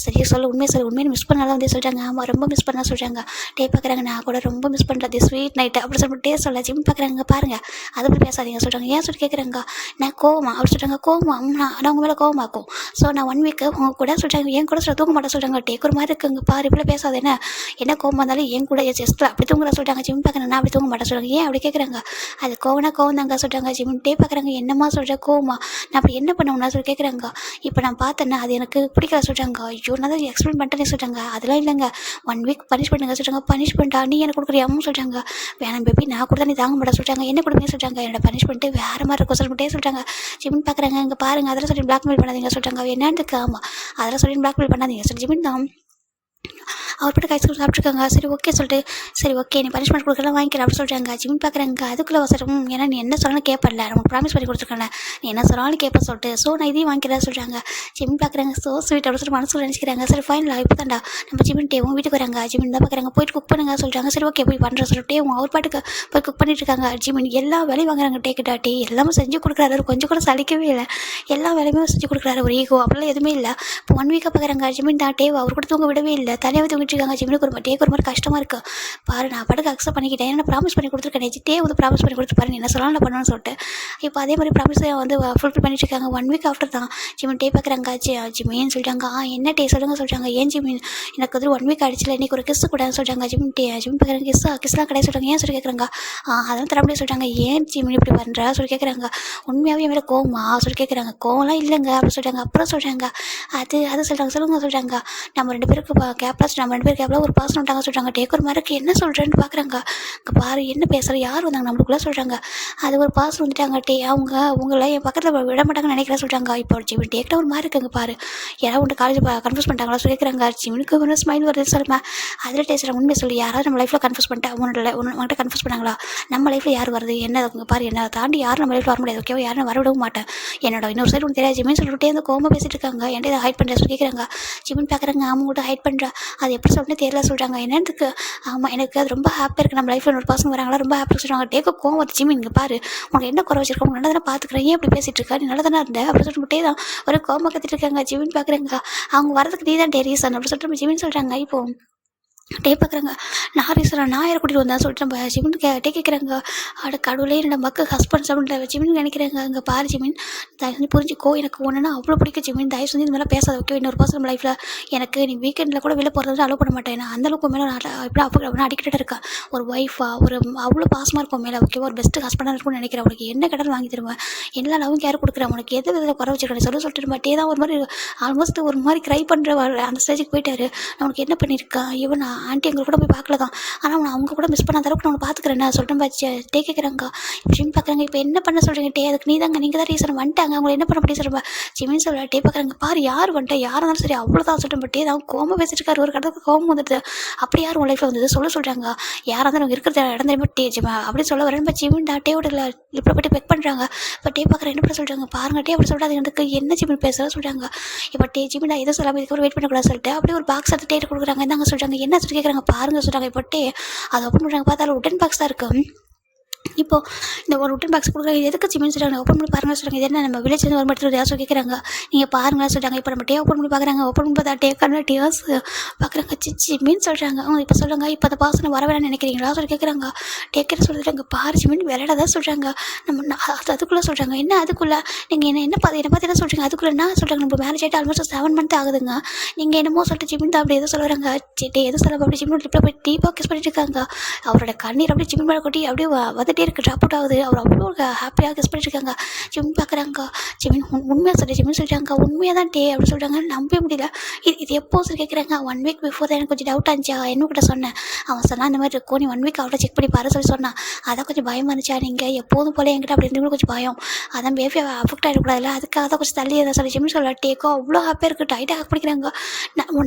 சரி சொல்ல உண்மையை மிஸ் பண்ணாலும் வந்து சொல்கிறாங்க. ஆமாம் ரொம்ப மிஸ் பண்ண சொல்கிறாங்க. டே பார்க்குறாங்க. நான் கூட ரொம்ப மிஸ் பண்ணுறது ஸ்வீட் நைட்டு அப்படி சொல்லிட்டு டே சொல்ல ஜிம் பார்க்குறாங்க. பாருங்கள் அதை பற்றி பேசாதீங்க சொல்கிறாங்க. ஏன் சொல்லி கேட்குறாங்க. நான் கோவமா அப்படி சொல்கிறாங்க. கோவமா நான் உங்கள் மேலே கோவமாக்கும். ஸோ நான் 1 வீக்கு உங்க கூட சொல்கிறாங்க. என் கூட சொல்ல தூங்க மாட்டேன் சொல்கிறாங்க. டேக் ஒரு மாதிரி இருக்குங்க பாரு இப்படி பேசாத என்ன கோவமாக இருந்தாலும் என் கூட ஜஸ்ட்டில் அப்படி தூங்குற சொல்கிறாங்க. ஜிம் பார்க்குறேன். நான் அப்படி தூங்க மாட்டேன் சொல்கிறாங்க. ஏன் அப்படி கேட்குறாங்க. அது கோவம் தாங்க சொல்கிறாங்க. ஜிம் டே பார்க்குறாங்க. என்னம்மா சொல்கிற கோவமா நான் அப்படி என்ன பண்ணுவேன்னா சொல்லி கேட்குறாங்க. இப்போ நான் பார்த்தேன்னா அது எனக்கு பிடிக்கல சொல்கிறாங்க. ஐயோ நான் தான் எக்ஸ்பிளைன் பண்ணிட்டேனே சொல்கிறாங்க. அதெல்லாம் இல்லைங்க 1 வீக் பனிஷ் பண்ணுங்க சொல்கிறாங்க. பனிஷ் பண்ணிட்டா நீ எனக்கு கொடுக்குறியாமு சொல்கிறாங்க. வேணாம் பேபி நான் கூட தான் நீ தாங்க மாட்டேன் சொல்கிறாங்க. என்ன கொடுங்க சொல்கிறாங்க. என்னோட பனிஷ் பண்ணிட்டு வேறு மாதிரி இருக்கும் சொல்லிட்டே சொல்கிறாங்க. ஜிமின் பார்க்குறாங்க. இங்கே பாருங்கள் அதெல்லாம் சொல்லி பிளாக்மெயில் பண்ணாதீங்க சொல்கிறாங்க. என்னன்னு ஆமாம் அதெல்லாம் சொல்லி பிளாக்மெயில் பண்ணாதீங்க சொல்லி ஜிமின் தான் அவர் போட்டு ஐஸ்கிரீம் சாப்பிட்ருக்காங்க. சரி ஓகே சொல்லிட்டு சரி ஓகே நீ பனிஷ்மெண்ட் கொடுக்கலாம் வாங்கிக்கிறேன் அப்படி சொல்கிறாங்க. ஜிமின் பார்க்குறாங்க. அதுக்குள்ளே வசரம் ஏன்னா நீ என்ன சொன்னாலும் கேட்பல நமக்கு ப்ராமிஸ் பண்ணி கொடுத்துருக்கேன், நீ என்ன சொன்னாலும் கேட்ப சொல்லிட்டு ஸோ நான் இதையும் வாங்கிக்கிறேன் சொல்கிறாங்க. ஜிமின் பார்க்குறாங்க. ஸோ ஸ்வீட் அப்படி சொல்லிட்டு மனசில் நினச்சிக்கிறாங்க. சரி ஃபைனலாக இப்போ தாண்டா நம்ம ஜிமின் டேவும் வீட்டுக்கு வராங்க. ஜிமின் தான் பார்க்குறாங்க. போயிட்டு குக் பண்ணுங்க சொல்கிறாங்க. சரி ஓகே போய் பண்ணுற சொல்லிட்டு அவர் பாட்டுக்கு போய் குக் பண்ணிட்டு இருக்காங்க. ஜிமின் எல்லா வேலையும் வாங்குறாங்க. டேக்கிட்டா டே எல்லாமே செஞ்சு கொடுக்குறாரு. கொஞ்சம் கூட சலிக்கவே இல்லை. எல்லா வேலையுமே செஞ்சு கொடுக்குறாரு. ஒரு ஈகோ அப்படிலாம் எதுவுமே இல்லை. இப்போ 1 வீக்காக பார்க்குறாங்க. ஜிமின் தான் டேவ் அவர் கூட தூங்க விடவே இல்லை. தனியாகவே தூங்கிட்டு இருக்காங்க. ஜிமினுக்கு ஒரு டேக்கு ஒரு மாதிரி கஷ்டமாக இருக்குது. பாரு நான் படுக்க அக்செப்ட் பண்ணிக்கிட்டேன். என்ன ப்ராமிஸ் பண்ணி கொடுத்துருக்கேன். டே வந்து ப்ராமிஸ் பண்ணி கொடுத்து பாரு நீ என்ன சொல்லலாம் பண்ணணும்னு சொல்லிட்டு இப்போ அதே மாதிரி ப்ராமிஸை வந்து ஃபுல்ஃபில் பண்ணிட்டு இருக்காங்க. 1 வீக் ஆஃப்டர் தான் ஜிமின் டே பார்க்குறாங்க. ஜிமின்னு சொல்லிட்டாங்க. என்ன டே சொல்லுங்க சொல்கிறாங்க. ஏன் ஜிமின் எனக்கு வந்து 1 வீக் ஆகிடுச்சில்ல இன்றைக்கி ஒரு கிஸ் கூடாதுன்னு சொல்கிறாங்க. ஜிமின் பார்க்குறாங்க. கிஸ்லாம் கிடையாது சொல்கிறாங்க. ஏன் சொல்லி கேட்குறாங்க. அதெல்லாம் தர முடியாது சொல்கிறாங்க. ஏன் ஜிமின் இப்படி பண்ணுறா சொல்லி கேட்குறாங்க. உண்மையாகவே என் மேலே கோவமா சொல்லி கேட்குறாங்க. கோவம்லாம் இல்லைங்க அப்படின்னு சொல்கிறாங்க. அப்புறம் சொல்கிறாங்க அது சொல்கிறாங்க சொல்லுங்க சொல்கிறாங்க. நம்ம 2 பேருக்கு கேப்லாஸ் நம்ம 2 பேருக்கு எவ்வளோ ஒரு பாசம் விட்டாங்க சொல்கிறாங்க. டேக் ஒரு மாதிரி என்ன சொல்கிறேன்னு பார்க்குறாங்க. அங்கே பாரு என்ன பேசுகிற யார் வந்தாங்க நம்மளுக்குள்ளே சொல்கிறாங்க. அது ஒரு பாசம் வந்துட்டாங்க. அவங்க உங்களை என் பக்கத்தில் விட மாட்டாங்கன்னு நினைக்கிறேன் சொல்கிறாங்க. இப்போ ஜிமின் டேக்கிட்ட ஒரு மாதிரி இருக்குங்க பாரு, யாராவது உன்ட்டு காலேஜ் கன்ஃபியூஸ் பண்ணிட்டாங்களா சொல்லிக்கிறாங்க. ஜிமினுக்கு ஒரு ஸ்மைல் வருது சொல்லுமா. அதில் டேஸ்ட் உண்மை சொல்லி யாராவது நம்ம லைஃப்பில் கன்ஃபியூஸ் பண்ணிட்டா உன்கிட்ட கன்ஃபியூஸ் பண்ணாங்களா? நம்ம லைஃப்பில் யார் வருது என்ன பாரு, என்ன தாண்டி யாரும் நம்ம லைஃப்பில் வர முடியாது. ஓகேவா, யாரும் வரவிடவும் மாட்டேன். என்னோட இன்னொரு சைடு ஒன்று தெரியாது ஜிமின் சொல்லிட்டே வந்து கோமா பேசிட்டு இருக்காங்க. என்கிட்ட இதை ஹைட் பண்ணுற சொல்லி கேட்குறாங்க. ஜிமின் பார்க்குறாங்க. ஆமாம் கூட ஹைட் பண்ணுறா, அது எப்படி சொல்லிட்டு தெரியல சொல்கிறாங்க. என்னதுக்கு? ஆமாம் எனக்கு அது ரொம்ப ஹாப்பியாக இருக்குது, நம்ம லைஃப்பில் ஒரு பசங்க வராங்களா ரொம்ப ஹாப்பியாக சொல்கிறாங்க. டேக்க கோவம் வருது. ஜிமின் இங்கே பாரு, உனக்கு என்ன குறை வச்சிருக்கோம், நல்லா தானே பார்த்துக்கிறேன், ஏன் இப்படி பேசிட்டு இருக்கா, நீ நல்லா தானே இருந்த அப்படி சொல்லிட்டு முட்டே தான் ஒரு கோமா கத்திட்டு இருக்காங்க. ஜிமின் பார்க்குறாங்க. அவங்க வரதுக்கு நீ தான் ரீசன் அப்படி சொல்லிட்டு ஜிமின் சொல்கிறாங்க. இப்போ டே பார்க்குறாங்க. நான் ரீசனாக நான் யாரை கூட்டிகிட்டு வந்தேன் சொல்லிட்டு நம்ம ஜிமின் டே கேட்குறாங்க. கடவுளே என்னோட மக்கள் ஹஸ்பண்ட்ஸ் அப்படின்ற ஜிமின் நினைக்கிறாங்க. அங்கே பாரு ஜிமின், தயவு செஞ்சு புரிஞ்சுக்கோ, எனக்கு ஒன்றுனா அவ்வளோ பிடிக்கும் ஜிமின், தயவு செஞ்சு இந்த மாதிரிலாம் பேசாத. ஓகே, இன்னொரு பர்சன் நம்ம லைஃப்பில் எனக்கு நீ வீக்கெண்டில் கூட வெளில போகிறது அலோவ் பண்ண மாட்டேன். நான் அந்தளவுக்கு மேலே எப்படி அப்படின்னா அடிக்கடி இருக்கேன். ஒரு ஒய்ஃபா ஒரு அவ்வளோ பாசமாக இருக்கும் மேலே. ஓகேவா, ஒரு பெஸ்ட்டு ஹஸ்பண்டாக இருக்கும்னு நினைக்கிறேன். உனக்கு என்ன கடல் வாங்கி தருவேன், எல்லா லவ்வும் கேர் கொடுக்குறேன், உனக்கு எது விதத்தில் குறை வச்சிருக்கேன் சொல்லிட்டு பட்டே தான் ஒரு மாதிரி ஆல்மோஸ்ட் ஒரு மாதிரி க்ரை பண்ணுற அந்த ஸ்டேஜுக்கு போயிட்டாரு. நான் உனக்கு என்ன பண்ணியிருக்கேன், இவன் ஆண்டி எங்களை கூட போய் பார்க்கல தான், ஆனால் அவனை அவங்க கூட மிஸ் பண்ணாத அளவுக்கு நான் உன்னை பார்த்துக்கிறேன் சொல்லிட்டு பாச்சு டே கேட்குறாங்க. ஜிமின் பார்க்குறாங்க. இப்போ என்ன பண்ண சொல்கிறீங்க டே, அதுக்கு நீங்கள் தான் ரீசன் வந்துட்டாங்க, அவங்களை என்ன பண்ண முடியும் சொல்லுவா. ஜிமின் சொல்ல டே பார்க்குறாங்க. பாரு யார் வந்துட்டா, யார் இருந்தாலும் சரி அவ்வளோதான் சொல்லிட்டு பட்டே தான் கோவம் பேசிட்டு இருக்காரு. ஒரு கடவுளுக்கு கோவம் வந்துடுது. அப்படி யார் உன் லைஃப்பில் வந்தது சொல்கிறாங்க. யாராக இருந்தாலும் இருக்கிற இடம் தெரியுமா டே ஜிமா அப்படி சொல்ல வரேன். ஜிமின் டேவோட இப்படி போய்ட்டு பெக் பண்ணுறாங்க. இப்போ டே பார்க்குறேன் என்ன பண்ண சொல்கிறாங்க. பாருங்க டே அப்படி சொல்லிட்டு எனக்கு என்ன ஜிமின் பேசுகிறேன் சொல்கிறாங்க. இப்போ டே ஜிமின் நான் எதை சொல்லாமல் இதுக்கு வெயிட் பண்ணக்கூடாது சொல்லிட்டு அப்படியே ஒரு பாக்ஸ் எடுத்து டேட்டு கொடுக்குறாங்க. என்னங்க சொல்கிறாங்க, என்ன சொல்லி கேட்குறாங்க. பாருங்க சொல்கிறாங்க. இப்போ டே அதை ஓப்பன் பண்ணுறாங்க. பார்த்தா உடன் பாக்ஸ் தான் இருக்குது. இப்போது இந்த ஒரு ரிட்டன் பாக்ஸ் கொடுக்குறாங்க. இது எதுக்கு ஜிமின் சொல்கிறாங்க. ஓப்பன் பண்ணி பாருங்க சொல்கிறாங்க. இது என்ன நம்ம வில்லேஜ்லேருந்து ஒரு மட்டும் யாரும் கேட்குறாங்க. நீங்கள் பாருங்களா சொல்கிறாங்க. இப்போ நம்ம டே ஓப்பன் பண்ணி பார்க்குறாங்க. ஓப்பன் பண்ணி பார்த்தா டேக்கான டேஸ் பார்க்குறாங்க. ஜிமின் சொல்கிறாங்க. அவங்க இப்போ சொல்லுங்கள், இப்போ அந்த பாசனை வர வேணாம்னு நினைக்கிறீங்களா சொல்லி கேட்குறாங்க. டேக்கர் சொல்கிறாங்க. பாரு ஜிமின் விளையாடாதான் சொல்கிறாங்க. நம்ம அதுக்குள்ளே சொல்கிறாங்க. என்ன அதுக்குள்ளே நீங்கள் என்ன பார்த்து என்ன சொல்கிறீங்க. அதுக்குள்ளே என்ன சொல்கிறாங்க. நம்ம மேரேஜ் ஆகிட்டு ஆல்மோஸ்ட் 7 months ஆகுதுங்க. நீங்கள் என்னமோ சொல்லிட்டு ஜிமின் தான் அப்படி எதோ சொல்லுறாங்க. டே எதுவும் சொல்ல அப்படி ஜிமின் லிப்பில் போய் டீப்பாக கிஸ் பண்ணிட்டு இருக்காங்க. அவரோட கண்ணீர் அப்படியே ஜிமின் மேலே கொட்டி அப்படியே வந்துட்டே இருக்குது. ட்ராப் அவுட் ஆகுது. அவர் அவ்வளோ ஹாப்பியாக கிஸ் பண்ணிட்டு இருக்காங்க. ஜிமின் பார்க்குறாங்க. ஜிமின் உண்மையாக சொல்லி ஜிமின் சொல்லிட்டாங்க. உண்மையாக தான் டே அப்படி சொல்கிறாங்க. நம்பவே முடியல. இது எப்போ சொல்லி கேட்குறாங்க. 1 week பிஃபோர் தான் எனக்கு கொஞ்சம் டவுட் ஆச்சு. என்ன கிட்ட சொன்னேன். அவன் சொன்னால் இந்த மாதிரி இருக்கும், நீ 1 week அவரை செக் பண்ணி பாரு சொல்லி சொன்னான். அதான் கொஞ்சம் பயமாக இருந்துச்சா. நீங்கள் எப்போதும் போல என்கிட்ட அப்படி இருந்து கொஞ்சம் பயம், அதான் பேபி அஃபெக்ட் ஆகிடக்கூடாதுல்ல, அதுக்காக தான் கொஞ்சம் தள்ளி எதாவது சொல்லி ஜிமின் சொல்ல. டேக்கோ அவ்வளோ ஹாப்பியாக இருக்குது. டைட்டாக ஹாக் பண்ணிக்கிறாங்க.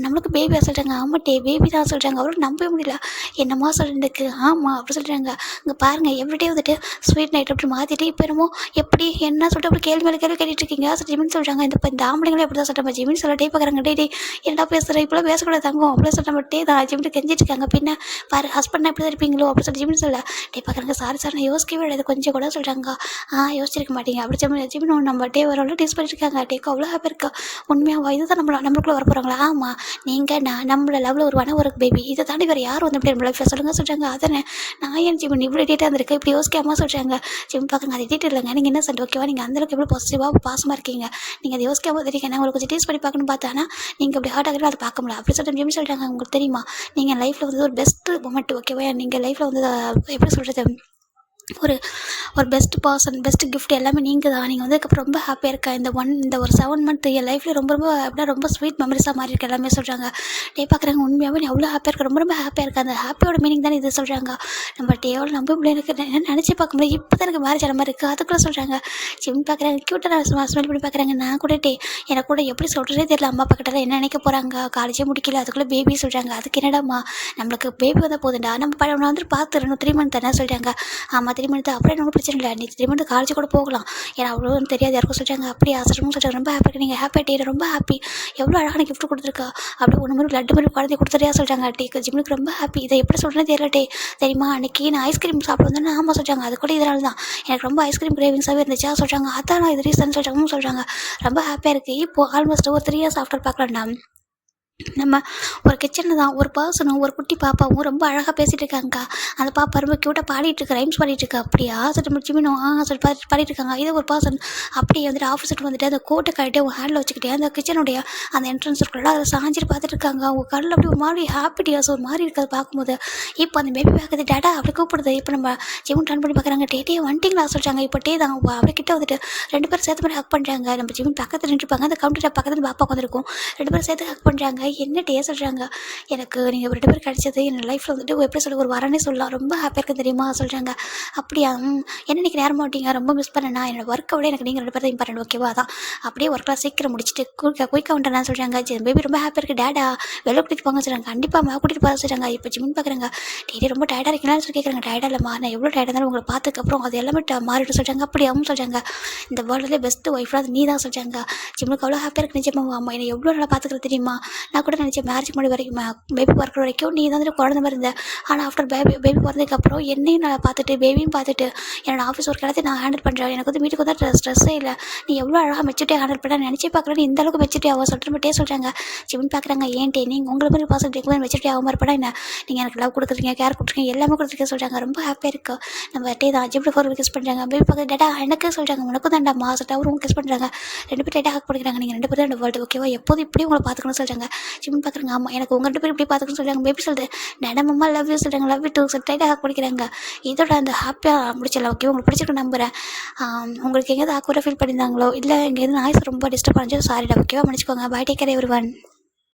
நம்மளுக்கு பேபியாக சொல்கிறாங்க. ஆமாம் டே பேபி தான் சொல்கிறாங்க. அவருக்கு நம்பவே முடியல. என்னம்மா சொல்லிருக்கு. ஆமாம் அப்படி சொல்கிறாங்க. இங்கே பாருங்கள் எவ்ரிடே வந்துட்டு ஸ்வீட் நைட் அப்படி மாற்றிட்டு இப்போ என்னமோ எப்படி என்ன சொல்லிட்டு அப்படி கேள்வி மேலே கேள்வி கேட்டுட்டு இருக்கீங்க ஜிமின் சொல்கிறாங்க. இந்த ஆம்பளைங்களே அப்படி தான் சொல்கிறேன். ஜிமின் சொல்ல டே பார்க்குறாங்க. டே என்னடா பேசுகிறேன், இப்போலாம் பேசக்கூடாது தங்கம் அப்படியே சொல்கிற டே தான் ஜிமின் கெஞ்சிட்டு இருக்காங்க. பின்ன பாரு ஹஸ்பண்ட் எப்படி தான் இருப்பீங்களோ அப்படி சொல்லி ஜிமின் சொல்ல. டே பார்க்குறாங்க. சாரி நான் யோசிக்கவே விடாது கொஞ்சம் கூட சொல்கிறாங்க. யோசிச்சிருக்க மாட்டீங்க அப்படி ஜிமின் நம்ம டே வரவளோ டீஸ் பண்ணிட்டு இருக்காங்க. டேக்கு அவ்வளோ ஹாப்பி இருக்கா. உண்மையாக இதுதான் நம்மளுக்குள்ளே வர போகிறாங்களா. ஆமாம் நீங்கள் நம்மள லெவலில் ஒரு பேபி, இதை தாண்டி வேறு யார் வந்து அப்படி நம்ம லைஃப்பில் சொல்கிறாங்க. அதானே நான் ஏன் ஜிமின் இவ்வளோ டேட்டாக இருந்திருக்கு இப்படி யோசிக்காமல் சொல்கிறாங்க. ஜிமின் பார்க்குங்க. அது டீட்டெயில் இல்லைங்க, நீங்கள் என்ன சொல்லிட்டு ஓகேவா, நீங்கள் அந்தளவுக்கு எவ்வளோ பாசிட்டிவாக பாசமாக இருக்கீங்க, நீங்கள் அதை யோசிக்காமல் தெரியுங்க. நான் உங்களுக்கு கொஞ்சம் டேஸ்ட் பண்ணி பார்க்கணும்னு பார்த்தானா நீங்கள் அப்படி ஹார்ட் ஆகிற அதை பார்க்க முடியல அப்படி சொல்லிட்டு ஜிமின் சொல்கிறாங்க. உங்களுக்கு தெரியுமா நீங்கள் லைஃப்பில் வந்து ஒரு பெஸ்ட்டு மொமெண்ட் ஓகேவா, நீங்கள் லைஃப்பில் வந்து எப்படி சொல்கிறது ஒரு பெஸ்ட் பர்சன் பெஸ்ட் கிஃப்ட் எல்லாமே நீங்கள் தான். நீங்கள் வந்து அதுக்கப்புறம் ரொம்ப ஹாப்பியாக இருக்கா. இந்த ஒரு 7 month என் லைஃப்பில் ரொம்ப அப்படின்னா ரொம்ப ஸ்வீட் மெமரிஸாக மாறி இருக்கு எல்லாமே சொல்கிறாங்க. டே பார்க்குறாங்க. உண்மையாகவே நீ அவ்வளோ ஹாப்பியாக இருக்க, ரொம்ப ஹாப்பியாக இருக்கா. அந்த ஹாப்பியோட மீனிங் தானே இது சொல்கிறாங்க. நம்ம டேவோட நம்ப முடியல, எனக்கு நினச்சி பார்க்க முடியாது. இப்போ தான் எனக்கு மேரேஜ் ஆன மாதிரி இருக்குது அதுக்குள்ளே சொல்கிறாங்க. ஜிம் பார்க்குறாங்க. க்யூட்டாக ஸ்மெல் பண்ணி பார்க்குறாங்க. நான் கூட எனக்கு கூட எப்படி சொல்கிறதே தெரியல. அம்மா பக்கத்தில் என்ன நினைக்க போகிறாங்க, காலேஜே முடிக்கல அதுக்குள்ளே பேபி சொல்கிறாங்க. அதுக்கு என்னடாம்மா நம்மளுக்கு பேபி வந்தால் போதுண்டா, நம்ம வந்துட்டு பார்த்துடணும் 3 month தானே சொல்கிறாங்க. ஆமாம் 3 month அப்புறம் எனக்கு பிரச்சனை இல்லை, நீ 3 month காலேஜ் கூட போகலாம், ஏன்னா அவ்வளோ தெரியாது யாருக்கும் சொல்கிறாங்க. அப்படி ஆசிரமும் சொல்கிறாங்க. ரொம்ப ஹாப்பியாக நீங்கள் ஹாப்பியாக டே ரொம்ப ஹாப்பி, எவ்வளோ அழகான கிஃப்ட் கொடுத்துருக்கா, அப்படி ஒன்று மாதிரி லட்டு மாதிரி குழந்தை கொடுத்துட்டே சொல்கிறாங்க. டேக்கு ஜிம்னுக்கு ரொம்ப ஹாப்பி. இதை எப்படி சொல்கிறேன்னு தெரியல. டே தெரியுமா அன்றைக்கி நான் ஐஸ்கிரீம் சாப்பிட வந்தேன்னா ஆமாம் சொல்கிறாங்க. அது கூட இதனால தான் எனக்கு ரொம்ப ஐஸ்கிரீம் கிரேவிங்ஸாகவே இருந்துச்சா சொல்கிறாங்க. அதான் நான் இது ரீசன் சொல்கிறாங்க. ரொம்ப ஹாப்பியாக இருக்குது. இப்போது ஆல்மோஸ்ட் ஒரு 3 years ஆஃப்டர் பார்க்கலாம்டா. நம்ம ஒரு கிச்சனில் தான் ஒரு பர்சனும் ஒரு குட்டி பாப்பாவும் ரொம்ப அழகாக பேசிகிட்டு இருக்காங்கக்கா. அந்த பாப்பா ரொம்ப க்யூட்டாக பாடிட்டு இருக்கு, ரைம்ஸ் பாடிட்டு இருக்கா. அப்படியா சொல்லிட்டு முடிச்சுமினும் சொல்லி பாடிட்டு இருக்காங்க. இதே ஒரு பர்சன் அப்படியே வந்துட்டு ஆப்போசிட் வந்துட்டு அந்த கோட்டை கழிட்டு அவங்க ஹேண்டில் வச்சுக்கிட்டே அந்த கிச்சனுடைய அந்த என்ட்ரன்ஸ் இருக்குல்ல அதில் சாஞ்சிட்டு பார்த்துட்டு இருக்காங்க. அவங்க கடலில் அப்படி ஒரு மாதிரி ஹாப்பி டியர்ஸ் ஒரு மாதிரி இருக்காது பார்க்கும்போது. இப்போ அந்த பேபி பார்க்குறது டேட்டா அப்படி கூப்பிடுது. இப்போ நம்ம ஜிம் டர்ன் பண்ணி பார்க்குறாங்க. டே வந்துட்டிங்களா சொல்கிறாங்க. இப்போ டே தான் அப்படி கிட்ட வந்துட்டு 2 பேரும் சேர்த்து மாதிரி ஹக் பண்ணுறாங்க. நம்ம ஜிம் பக்கத்தில் நின்றுப்பாங்க. அந்த கவுண்டர் பக்கத்தில் பாப்பா வந்துருக்கும். 2 பேரும் சேர்த்து ஹக் பண்ணுறாங்க. என்ன டே சொல்கிறாங்க, எனக்கு நீங்கள் 2 பேர் கிடைச்சது என் லைஃப்பில் வந்துட்டு எப்படி சொல்ல ஒரு வரனே சொல்லலாம், ரொம்ப ஹாப்பியாக இருக்குது தெரியுமா சொல்கிறாங்க. அப்படியா என்ன இன்றைக்கி நேரம் மாட்டீங்க, ரொம்ப மிஸ் பண்ணேன்னா என்னோட ஒர்க்கை விட எனக்கு நீங்கள் 2 பேர் தான் இம்பார்ட்டன்ட் ஓகேவா. அதான் அப்படியே ஒர்க்கெலாம் சீக்கிரம் முடிச்சுட்டு குயிக்காக வந்துட்டேன்னு சொல்கிறாங்க. பேபி ரொம்ப ஹாப்பியாக இருக்குது, டேடா வெளில கூட்டிகிட்டு போங்க சொல்கிறாங்க. கண்டிப்பாக கூட்டிகிட்டு போக சொல்கிறாங்க. இப்போ ஜிம்னு பார்க்குறாங்க. டெய்லி ரொம்ப டயர்டாக இருக்கீங்களான்னு சொல்லி கேட்குறாங்க. டயர்டாக இல்லைம்மா, நான் எவ்வளோ டயர்டாக இருந்தாலும் உங்களை பார்த்ததுக்கப்புறம் அது எல்லாமே மாறிட்டு சொல்கிறாங்க. அப்படியாவும் சொல்கிறாங்க. இந்த வேர்ல்டுலேயே பெஸ்ட்டு ஒய்ஃபாக அது நீ தான் சொல்கிறாங்க. ஜிம்முக்கு அவ்வளோ ஹாப்பியாக இருக்கு நிஜமா. அம்மா என்னை எவ்வளோ நல்லா பார்த்துக்கிறது தெரியுமா. நான் கூட நினச்சேன் மேரேஜ் முன்னாடி வரைக்கும் பேபி பிறக்கிற வரைக்கும் நீ தான் குழந்த மாதிரி இருந்த. ஆனால் ஆஃப்டர் பேபி பிறந்ததுக்கப்புறம் என்னையும் நான் பார்த்துட்டு பேபியும் பார்த்துட்டு என்னோட ஆஃபீஸ் ஒர்க் எல்லாத்தையும் நான் ஹேண்டில் பண்ணுறேன். எனக்கு வந்து வீட்டுக்கு வந்து ஸ்ட்ரெஸ்ஸே இல்லை. நீ எவ்வளோ அழகாக மெச்சூரிட்டியாக ஹேண்டில் பண்ண நினச்சி பார்க்குறேன்னு இந்த அளவுக்கு மெச்சூரிட்டி ஆகும் சொல்லிட்டு மட்டும் சொல்கிறாங்க. ஜிம்னு பார்க்குறாங்க. ஏன்ட்டே நீங்கள் உங்களை மாதிரி பாசம் இருக்கும்போது மெச்சூரிட்டி ஆகாமல் இருப்படா என்ன, நீங்கள் எனக்கு லவ் கொடுக்குறீங்க, கேர் கொடுத்துருக்கீங்க, எல்லாமே கொடுத்துருக்கேன் சொல்கிறாங்க. ரொம்ப ஹாப்பியாக இருக்குது. நம்ம டே தான் ஜிம்ல 4 கிஸ் பண்ணுறாங்க. பேபி பார்க்க டேட்டா எனக்கு சொல்கிறாங்க. உனக்கும் தான்டா மாசட்டா அவரும் கிஸ் பண்ணுறாங்க. 2 பேர் டேட்டா ஹக் பண்ணிக்கிறாங்க. நீங்கள் 2 பேரும் தான் வேர்ல்டு ஓகேவா, எப்போதும் இப்படி உங்களை பார்த்துக்கணும்னு சொல்கிறாங்க. ஜிம்னு பார்க்குறாங்க. ஆமாம் எனக்கு உங்கள் 2 பேர் இப்படி பார்த்துக்கணும்னு சொல்கிறாங்க. பேபி சொல்லுது டேடா மம்மா லவ் யூ சொல்கிறாங்க. லவ் யூ டூ சொல்லிட்டு டேட்டா ஹக் பண்ணிக்கிறாங்க. இதோட அந்த ஹாப்பியாக முடிச்சல ஓகே. உங்களுக்கு பிடிச்சிருக்கு நம்புகிறேன். உங்களுக்கு எங்கேயாவது ஆக்வர்டாக ஃபீல் பண்ணியிருந்தாங்களோ இல்லை எங்கேயாவது நாய்ஸ் ரொம்ப டிஸ்டர்ப் பண்ணிச்சோ சாரிடா ஓகேவா, முடிச்சுக்கோங்க. Bye, take care everyone.